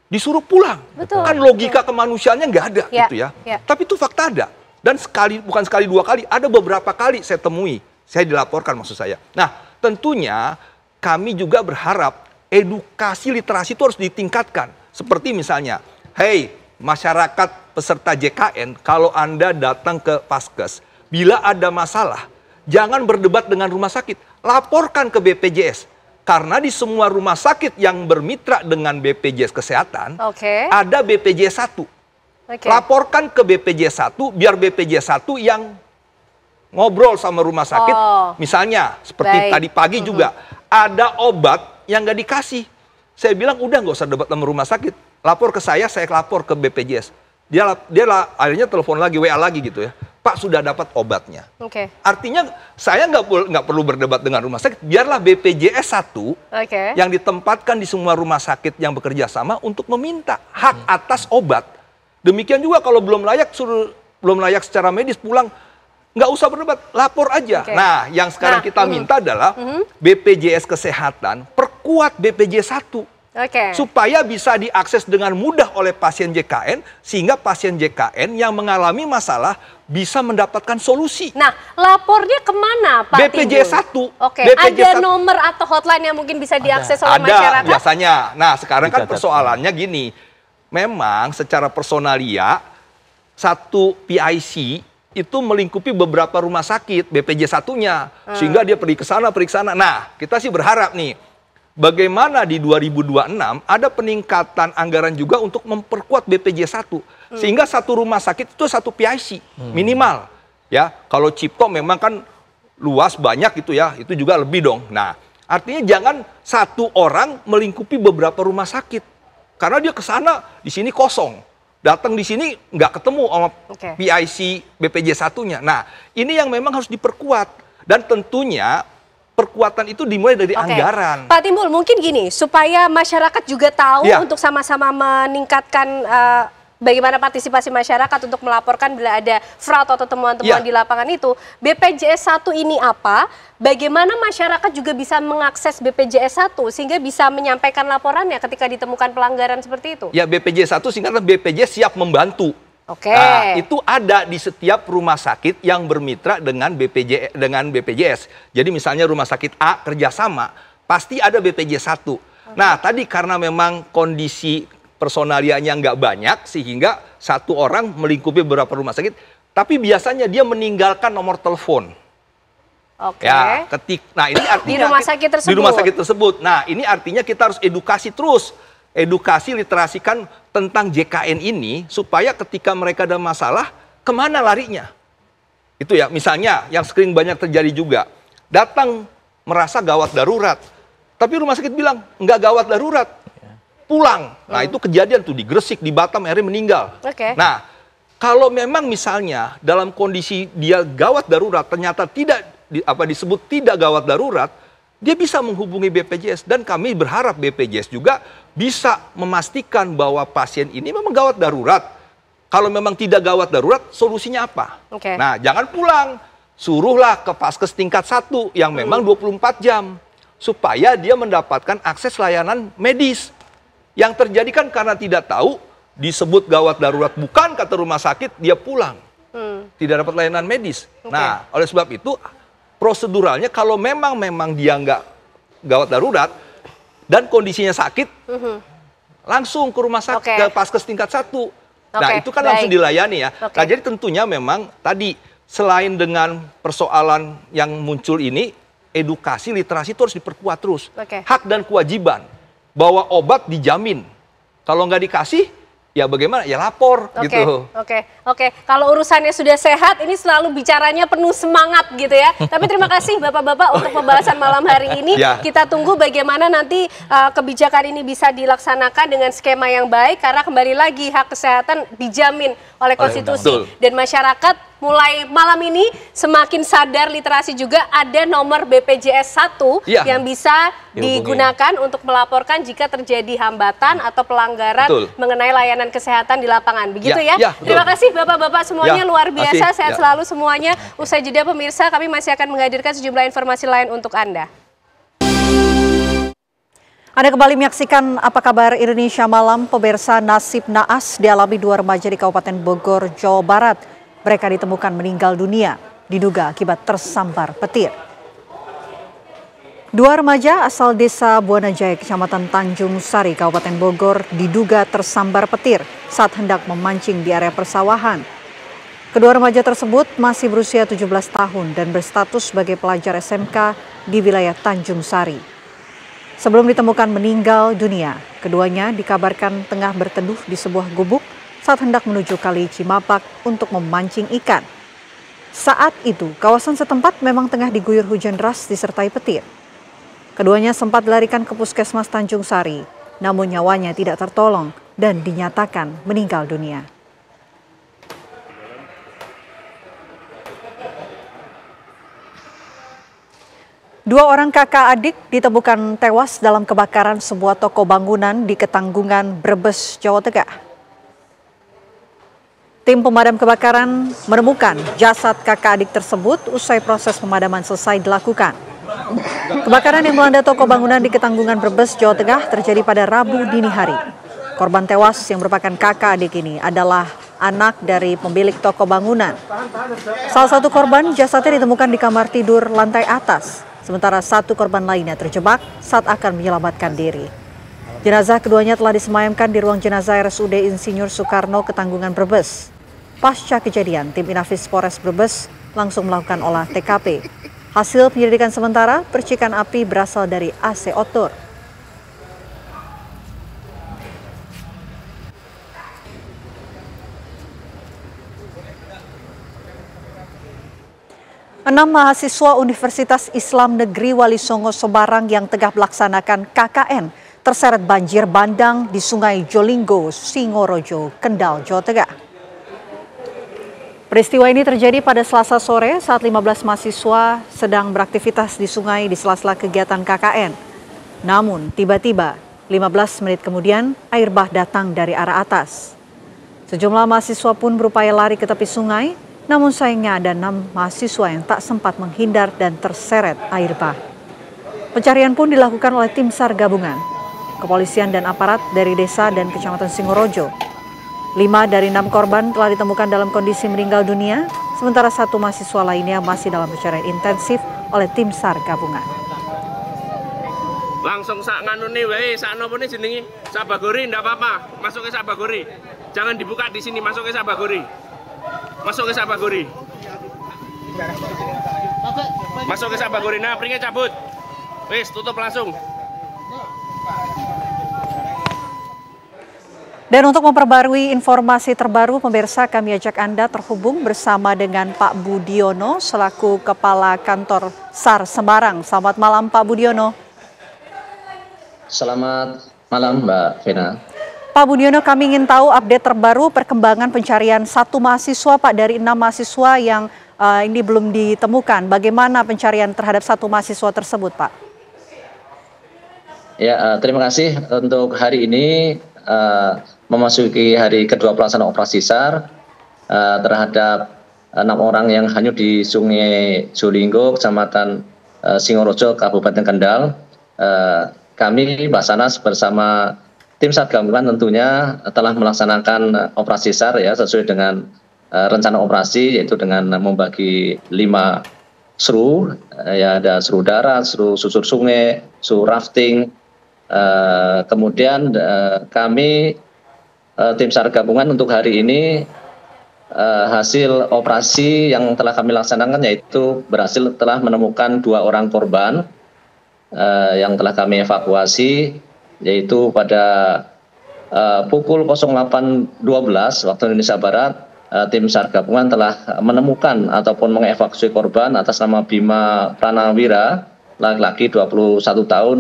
Speaker 18: disuruh pulang. Kan logika kemanusiaannya nggak ada gitu ya. Tapi itu fakta ada. Dan bukan sekali 2 kali, ada beberapa kali saya temui. Saya dilaporkan maksud saya. Nah, tentunya kami juga berharap edukasi literasi itu harus ditingkatkan. Seperti misalnya, hey masyarakat peserta JKN, kalau Anda datang ke Paskes, bila ada masalah, jangan berdebat dengan rumah sakit. Laporkan ke BPJS. Karena di semua rumah sakit yang bermitra dengan BPJS Kesehatan, ada BPJS 1. Laporkan ke BPJS 1, biar BPJS 1 yang ngobrol sama rumah sakit. Misalnya, seperti tadi pagi juga, ada obat yang nggak dikasih. Saya bilang, udah nggak usah debat sama rumah sakit. Lapor ke saya lapor ke BPJS. Dia akhirnya telepon lagi, WA lagi gitu ya. Pak sudah dapat obatnya. Artinya saya nggak perlu berdebat dengan rumah sakit. Biarlah BPJS 1 yang ditempatkan di semua rumah sakit yang bekerja sama untuk meminta hak atas obat. Demikian juga kalau belum layak secara medis pulang, nggak usah berdebat, lapor aja. Nah, yang sekarang kita minta adalah BPJS Kesehatan perkuat BPJS 1. Supaya bisa diakses dengan mudah oleh pasien JKN, sehingga pasien JKN yang mengalami masalah bisa mendapatkan solusi.
Speaker 2: Nah, lapornya kemana Pak
Speaker 18: BPJS 1.
Speaker 2: Ada nomor atau hotline yang mungkin bisa diakses oleh masyarakat?
Speaker 18: Ada, biasanya. Nah, sekarang kan persoalannya gini, memang secara personalia, satu PIC itu melingkupi beberapa rumah sakit, BPJS 1-nya, sehingga dia pergi ke sana, Nah, kita sih berharap nih, bagaimana di 2026 ada peningkatan anggaran juga untuk memperkuat BPJS 1. Sehingga satu rumah sakit itu satu PIC minimal. Ya, kalau Cipto memang kan luas banyak gitu ya, itu juga lebih dong. Nah, artinya jangan satu orang melingkupi beberapa rumah sakit. Karena dia ke sana, di sini kosong. Datang di sini nggak ketemu sama PIC BPJS 1-nya. Nah, ini yang memang harus diperkuat. Dan tentunya perkuatan itu dimulai dari anggaran.
Speaker 2: Pak Timbul, mungkin gini, supaya masyarakat juga tahu untuk sama-sama meningkatkan bagaimana partisipasi masyarakat untuk melaporkan bila ada fraud atau temuan-temuan di lapangan itu, BPJS 1 ini apa? Bagaimana masyarakat juga bisa mengakses BPJS 1 sehingga bisa menyampaikan laporannya ketika ditemukan pelanggaran seperti itu?
Speaker 18: Ya, BPJS 1 singkatnya BPJS siap membantu. Nah, itu ada di setiap rumah sakit yang bermitra dengan BPJS. Jadi misalnya rumah sakit A kerjasama, pasti ada BPJS 1. Nah, tadi karena memang kondisi personalianya nggak banyak, sehingga satu orang melingkupi beberapa rumah sakit, tapi biasanya dia meninggalkan nomor telepon. Ya, nah ini artinya
Speaker 2: di rumah sakit tersebut.
Speaker 18: Di rumah sakit tersebut. Nah, ini artinya kita harus edukasi terus. Edukasi, literasikan tentang JKN ini, supaya ketika mereka ada masalah, kemana larinya? Itu ya, misalnya yang sering banyak terjadi juga, datang merasa gawat darurat, tapi rumah sakit bilang, nggak gawat darurat, pulang. Nah, itu kejadian tuh di Gresik, di Batam, akhirnya meninggal. Nah, kalau memang misalnya dalam kondisi dia gawat darurat, ternyata tidak disebut tidak gawat darurat, dia bisa menghubungi BPJS, dan kami berharap BPJS juga bisa memastikan bahwa pasien ini memang gawat darurat. Kalau memang tidak gawat darurat, solusinya apa? Nah, jangan pulang, suruhlah ke Paskes tingkat 1 yang memang 24 jam supaya dia mendapatkan akses layanan medis. Yang terjadi kan karena tidak tahu, disebut gawat darurat bukan kata rumah sakit, dia pulang. Tidak dapat layanan medis. Nah, oleh sebab itu proseduralnya kalau memang dia nggak gawat darurat dan kondisinya sakit, langsung ke rumah sakit, ke Paskes tingkat 1. Nah, itu kan langsung dilayani ya. Nah, jadi tentunya memang tadi selain dengan persoalan yang muncul ini, edukasi, literasi itu harus diperkuat terus. Hak dan kewajiban bahwa obat dijamin. Kalau nggak dikasih, ya bagaimana? Ya lapor gitu.
Speaker 2: Oke. Kalau urusannya sudah sehat, ini selalu bicaranya penuh semangat gitu ya. Tapi terima kasih Bapak-Bapak untuk pembahasan malam hari ini. Kita tunggu bagaimana nanti kebijakan ini bisa dilaksanakan dengan skema yang baik, karena kembali lagi hak kesehatan dijamin oleh konstitusi. Dan masyarakat mulai malam ini semakin sadar, literasi juga, ada nomor BPJS 1 yang bisa digunakan untuk melaporkan jika terjadi hambatan atau pelanggaran mengenai layanan kesehatan di lapangan. Begitu ya? Terima kasih Bapak-Bapak semuanya, luar biasa. Sehat selalu semuanya. Usai jeda pemirsa, kami masih akan menghadirkan sejumlah informasi lain untuk Anda.
Speaker 3: Anda kembali menyaksikan Apa Kabar Indonesia Malam. Pemirsa, nasib naas dialami 2 remaja di Kabupaten Bogor, Jawa Barat. Mereka ditemukan meninggal dunia, diduga akibat tersambar petir. 2 remaja asal desa Buanajaya, Kecamatan Tanjung Sari, Kabupaten Bogor, diduga tersambar petir saat hendak memancing di area persawahan. Kedua remaja tersebut masih berusia 17 tahun dan berstatus sebagai pelajar SMK di wilayah Tanjung Sari. Sebelum ditemukan meninggal dunia, keduanya dikabarkan tengah berteduh di sebuah gubuk saat hendak menuju Kali Cimapak untuk memancing ikan. Saat itu, kawasan setempat memang tengah diguyur hujan deras disertai petir. Keduanya sempat dilarikan ke Puskesmas Tanjung Sari, namun nyawanya tidak tertolong dan dinyatakan meninggal dunia. Dua orang kakak adik ditemukan tewas dalam kebakaran sebuah toko bangunan di Ketanggungan, Brebes, Jawa Tengah. Tim pemadam kebakaran menemukan jasad kakak adik tersebut usai proses pemadaman selesai dilakukan. Kebakaran yang melanda toko bangunan di Ketanggungan, Brebes, Jawa Tengah terjadi pada Rabu dini hari. Korban tewas yang merupakan kakak adik ini adalah anak dari pemilik toko bangunan. Salah satu korban jasadnya ditemukan di kamar tidur lantai atas, sementara satu korban lainnya terjebak saat akan menyelamatkan diri. Jenazah keduanya telah disemayamkan di ruang jenazah RSUD Insinyur Soekarno, Ketanggungan, Brebes. Pasca kejadian, tim Inafis Polres Brebes langsung melakukan olah TKP. Hasil penyelidikan sementara, percikan api berasal dari AC outdoor. Enam mahasiswa Universitas Islam Negeri Wali Songo Semarang yang tengah melaksanakan KKN terseret banjir bandang di Sungai Jolinggo, Singorojo, Kendal, Jawa Tengah. Peristiwa ini terjadi pada Selasa sore saat 15 mahasiswa sedang beraktivitas di sungai di sela-sela kegiatan KKN. Namun tiba-tiba 15 menit kemudian air bah datang dari arah atas. Sejumlah mahasiswa pun berupaya lari ke tepi sungai, namun sayangnya ada 6 mahasiswa yang tak sempat menghindar dan terseret air bah. Pencarian pun dilakukan oleh tim SAR gabungan, kepolisian dan aparat dari desa dan kecamatan Singorojo. 5 dari 6 korban telah ditemukan dalam kondisi meninggal dunia, sementara 1 mahasiswa lainnya masih dalam pencarian intensif oleh tim SAR gabungan.
Speaker 20: Langsung sak nganune wae, sak nopo ne jenenge? Sabagori ndak apa-apa, masuk ke Sabagori. Jangan dibuka di sini, masuk ke Sabagori. Masuk ke Sabagori. Masuk ke Sabagori. Nah, pringnya cabut. Wis, tutup langsung.
Speaker 3: Dan untuk memperbarui informasi terbaru, pemirsa, kami ajak Anda terhubung bersama dengan Pak Budiono selaku Kepala Kantor SAR Semarang. Selamat malam Pak Budiono.
Speaker 21: Selamat malam Mbak Vena.
Speaker 3: Pak Budiono, kami ingin tahu update terbaru perkembangan pencarian 1 mahasiswa Pak dari 6 mahasiswa yang ini belum ditemukan. Bagaimana pencarian terhadap 1 mahasiswa tersebut Pak?
Speaker 21: Ya, terima kasih untuk hari ini. Memasuki hari kedua pelaksanaan operasi SAR terhadap 6 orang yang hanyut di Sungai Jolinggo, Kecamatan Singorojo, Kabupaten Kendal. Kami Basarnas bersama tim SAR gabungan tentunya telah melaksanakan operasi SAR ya sesuai dengan rencana operasi, yaitu dengan membagi 5 seru, ya ada seru darat, seru susur sungai, seru rafting. Kemudian kami tim SAR gabungan untuk hari ini hasil operasi yang telah kami laksanakan yaitu berhasil telah menemukan 2 orang korban yang telah kami evakuasi, yaitu pada pukul 08.12 waktu Indonesia Barat tim SAR gabungan telah menemukan ataupun mengevakuasi korban atas nama Bima Pranawira, laki-laki 21 tahun,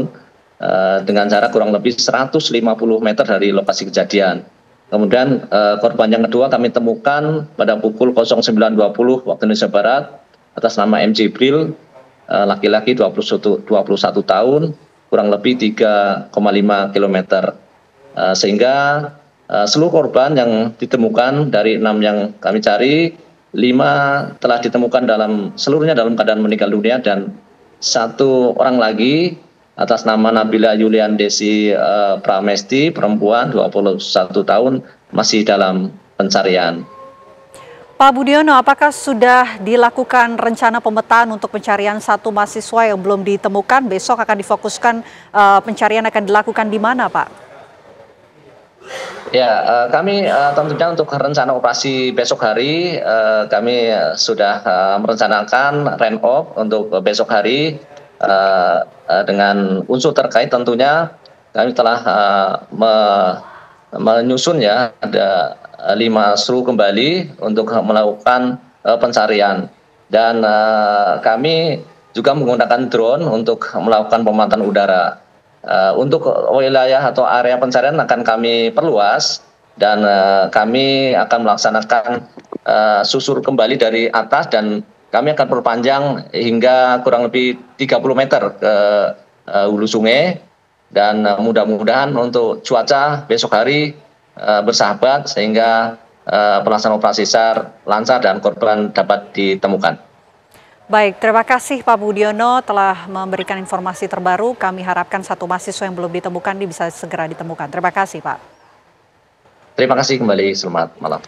Speaker 21: dengan jarak kurang lebih 150 meter dari lokasi kejadian. Kemudian korban yang kedua kami temukan pada pukul 09.20 waktu Indonesia Barat atas nama M. Jibril, laki-laki 21 tahun, kurang lebih 3,5 km. Sehingga seluruh korban yang ditemukan dari 6 yang kami cari, 5 telah ditemukan seluruhnya dalam keadaan meninggal dunia, dan 1 orang lagi atas nama Nabila Yulian Desi Pramesti, perempuan 21 tahun, masih dalam pencarian.
Speaker 3: Pak Budiono, apakah sudah dilakukan rencana pemetaan untuk pencarian 1 mahasiswa yang belum ditemukan? Besok akan difokuskan pencarian akan dilakukan di mana Pak?
Speaker 21: Ya, kami tentunya untuk rencana operasi besok hari, kami sudah merencanakan run-off untuk besok hari. Dengan unsur terkait tentunya kami telah menyusun ya ada 5 seru kembali untuk melakukan pencarian, dan kami juga menggunakan drone untuk melakukan pemantauan udara. Untuk wilayah atau area pencarian akan kami perluas, dan kami akan melaksanakan susur kembali dari atas, dan kami akan perpanjang hingga kurang lebih 30 meter ke hulu sungai, dan mudah-mudahan untuk cuaca besok hari bersahabat sehingga pelaksanaan operasi SAR lancar dan korban dapat ditemukan.
Speaker 3: Baik, terima kasih Pak Budiono telah memberikan informasi terbaru. Kami harapkan 1 mahasiswa yang belum ditemukan ini bisa segera ditemukan. Terima kasih Pak.
Speaker 21: Terima kasih kembali, selamat malam.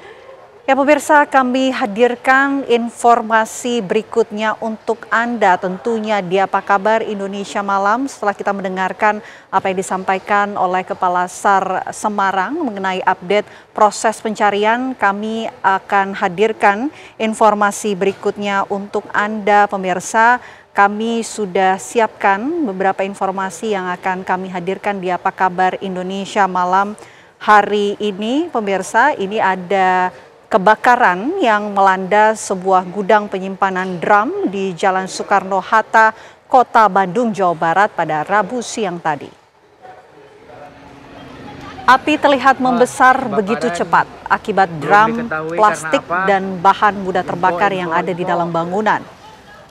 Speaker 3: Ya pemirsa, kami hadirkan informasi berikutnya untuk Anda, tentunya di Apa Kabar Indonesia Malam, setelah kita mendengarkan apa yang disampaikan oleh Kepala SAR Semarang mengenai update proses pencarian. Kami akan hadirkan informasi berikutnya untuk Anda pemirsa. Kami sudah siapkan beberapa informasi yang akan kami hadirkan di Apa Kabar Indonesia Malam hari ini pemirsa. Ini ada kebakaran yang melanda sebuah gudang penyimpanan drum di Jalan Soekarno-Hatta, Kota Bandung, Jawa Barat pada Rabu siang tadi. Api terlihat membesar begitu cepat akibat drum, plastik, dan bahan mudah terbakar yang ada di dalam bangunan.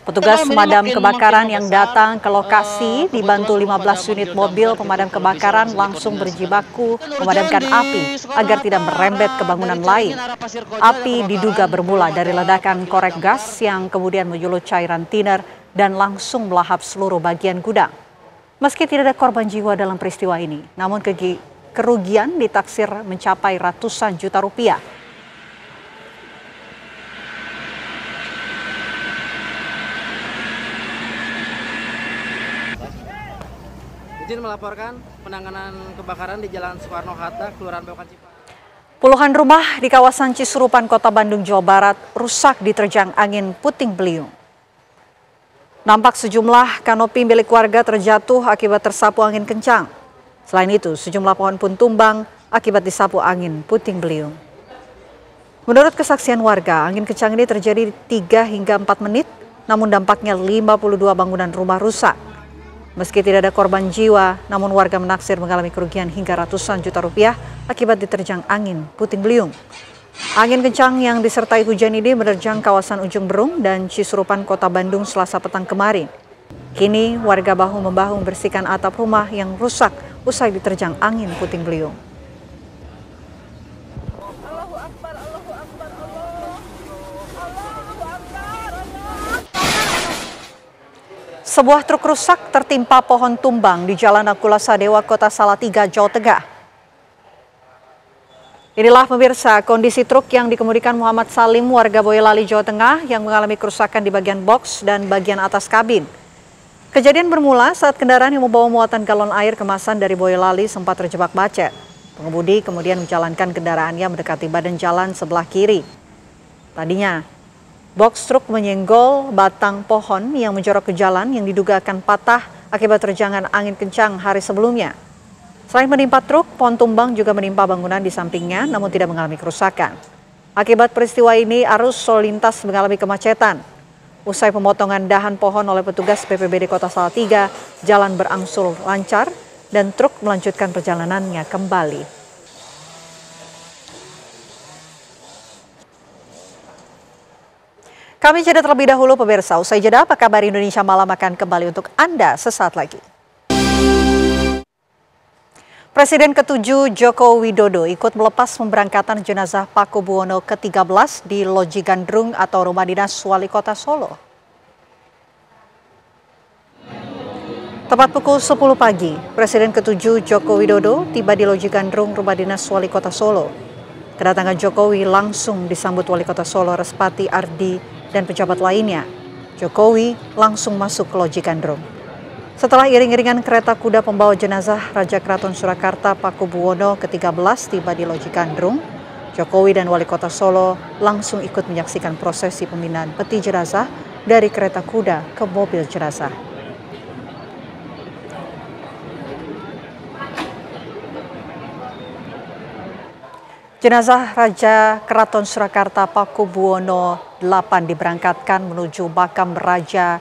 Speaker 3: Petugas pemadam kebakaran yang datang ke lokasi dibantu 15 unit mobil pemadam kebakaran langsung berjibaku memadamkan api agar tidak merembet ke bangunan lain. Api diduga bermula dari ledakan korek gas yang kemudian menyulut cairan thinner dan langsung melahap seluruh bagian gudang. Meski tidak ada korban jiwa dalam peristiwa ini, namun kerugian ditaksir mencapai ratusan juta rupiah.
Speaker 4: Izin melaporkan penanganan kebakaran di Jalan Soekarno-Hatta, Kelurahan Belokan Ciparai.
Speaker 3: Puluhan rumah di kawasan Cisurupan, Kota Bandung, Jawa Barat rusak diterjang angin puting beliung. Nampak sejumlah kanopi milik warga terjatuh akibat tersapu angin kencang. Selain itu, sejumlah pohon pun tumbang akibat disapu angin puting beliung. Menurut kesaksian warga, angin kencang ini terjadi 3 hingga 4 menit, namun dampaknya 52 bangunan rumah rusak. Meski tidak ada korban jiwa, namun warga menaksir mengalami kerugian hingga ratusan juta rupiah akibat diterjang angin puting beliung. Angin kencang yang disertai hujan ini menerjang kawasan Ujung Berung dan Cisurupan, Kota Bandung Selasa petang kemarin. Kini warga bahu-membahu membersihkan atap rumah yang rusak usai diterjang angin puting beliung. Sebuah truk rusak tertimpa pohon tumbang di Jalan Nakula Sadewa, Kota Salatiga, Jawa Tengah. Inilah pemirsa kondisi truk yang dikemudikan Muhammad Salim, warga Boyolali, Jawa Tengah, yang mengalami kerusakan di bagian box dan bagian atas kabin. Kejadian bermula saat kendaraan yang membawa muatan galon air kemasan dari Boyolali sempat terjebak macet. Pengemudi kemudian menjalankan kendaraannya mendekati badan jalan sebelah kiri. Tadinya, box truk menyenggol batang pohon yang menjorok ke jalan yang diduga akan patah akibat terjangan angin kencang hari sebelumnya. Selain menimpa truk, pohon tumbang juga menimpa bangunan di sampingnya namun tidak mengalami kerusakan. Akibat peristiwa ini, arus lalu lintas mengalami kemacetan. Usai pemotongan dahan pohon oleh petugas BPBD Kota Salatiga, jalan berangsur lancar dan truk melanjutkan perjalanannya kembali. Kami jeda terlebih dahulu pemirsa, usai jeda apa kabar Indonesia Malam akan kembali untuk Anda sesaat lagi. Presiden ke-7 Joko Widodo ikut melepas pemberangkatan jenazah Pakubuwono ke-13 di Loji Gandrung atau Rumah Dinas Wali Kota Solo. Tepat pukul 10 pagi, Presiden ke-7 Joko Widodo tiba di Loji Gandrung Rumah Dinas Wali Kota Solo. Kedatangan Jokowi langsung disambut Wali Kota Solo Respati Ardi dan pejabat lainnya. Jokowi langsung masuk ke Loji Gandrung. Setelah iring-iringan kereta kuda pembawa jenazah Raja Keraton Surakarta Pakubuwono ke-13 tiba di Loji Gandrung, Jokowi dan Wali Kota Solo langsung ikut menyaksikan prosesi pemindahan peti jenazah dari kereta kuda ke mobil jenazah. Jenazah Raja Keraton Surakarta Pakubuwono 8 diberangkatkan menuju makam Raja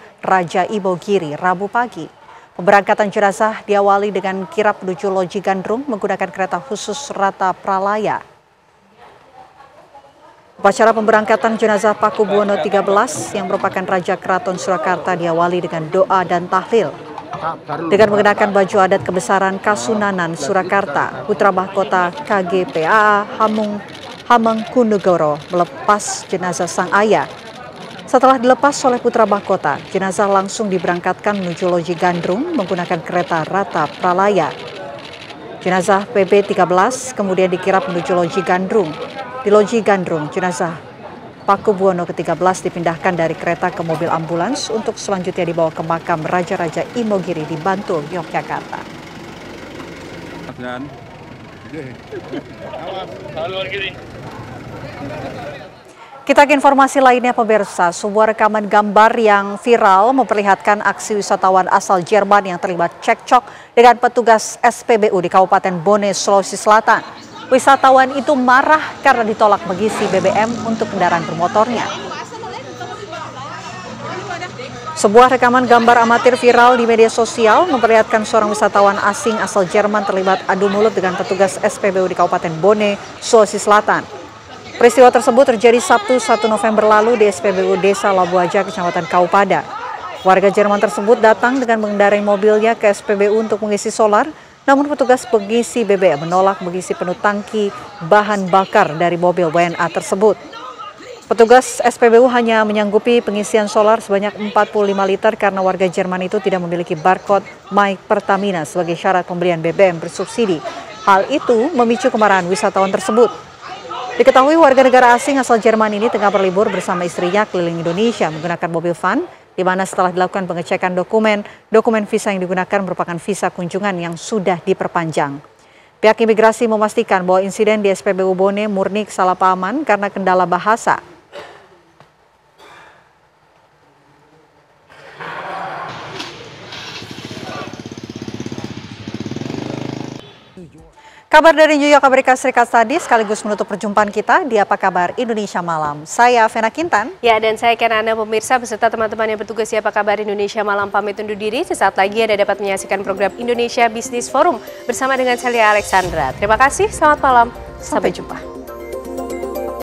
Speaker 3: Ibogiri Rabu pagi. Pemberangkatan jenazah diawali dengan kirap menuju Loji Gandrung menggunakan kereta khusus Rata Pralaya. Upacara pemberangkatan jenazah Pakubuwono 13 yang merupakan Raja Keraton Surakarta diawali dengan doa dan tahlil. Dengan mengenakan baju adat kebesaran Kasunanan Surakarta, Putra Mahkota KGPAA Hamengkubuwono melepas jenazah sang ayah. Setelah dilepas oleh Putra Mahkota, jenazah langsung diberangkatkan menuju Loji Gandrung menggunakan kereta Rata Pralaya. Jenazah PB13 kemudian dikirap menuju Loji Gandrung. Di Loji Gandrung, jenazah Pakubuwono ke-13 dipindahkan dari kereta ke mobil ambulans untuk selanjutnya dibawa ke makam Raja-Raja Imogiri di Bantul, Yogyakarta. Kita ke informasi lainnya pemirsa, sebuah rekaman gambar yang viral memperlihatkan aksi wisatawan asal Jerman yang terlibat cekcok dengan petugas SPBU di Kabupaten Bone, Sulawesi Selatan. Wisatawan itu marah karena ditolak mengisi BBM untuk kendaraan bermotornya. Sebuah rekaman gambar amatir viral di media sosial memperlihatkan seorang wisatawan asing asal Jerman terlibat adu mulut dengan petugas SPBU di Kabupaten Bone, Sulawesi Selatan. Peristiwa tersebut terjadi Sabtu 1 November lalu di SPBU Desa Labuaja, Kecamatan Kaupada. Warga Jerman tersebut datang dengan mengendarai mobilnya ke SPBU untuk mengisi solar, namun petugas pengisi BBM menolak mengisi penuh tangki bahan bakar dari mobil WNA tersebut. Petugas SPBU hanya menyanggupi pengisian solar sebanyak 45 liter karena warga Jerman itu tidak memiliki barcode My Pertamina sebagai syarat pembelian BBM bersubsidi. Hal itu memicu kemarahan wisatawan tersebut. Diketahui warga negara asing asal Jerman ini tengah berlibur bersama istrinya keliling Indonesia menggunakan mobil van, di mana setelah dilakukan pengecekan dokumen visa yang digunakan merupakan visa kunjungan yang sudah diperpanjang. Pihak imigrasi memastikan bahwa insiden di SPBU Bone murni kesalahpahaman karena kendala bahasa. Kabar dari New York, Amerika Serikat tadi sekaligus menutup perjumpaan kita di Apa Kabar Indonesia Malam. Saya Vena Kintan.
Speaker 2: Ya, dan saya Kenana, pemirsa beserta teman-teman yang bertugas di Apa Kabar Indonesia Malam pamit undur diri. Sesaat lagi Anda dapat menyaksikan program Indonesia Business Forum bersama dengan Celia Alexandra. Terima kasih, selamat malam, sampai jumpa.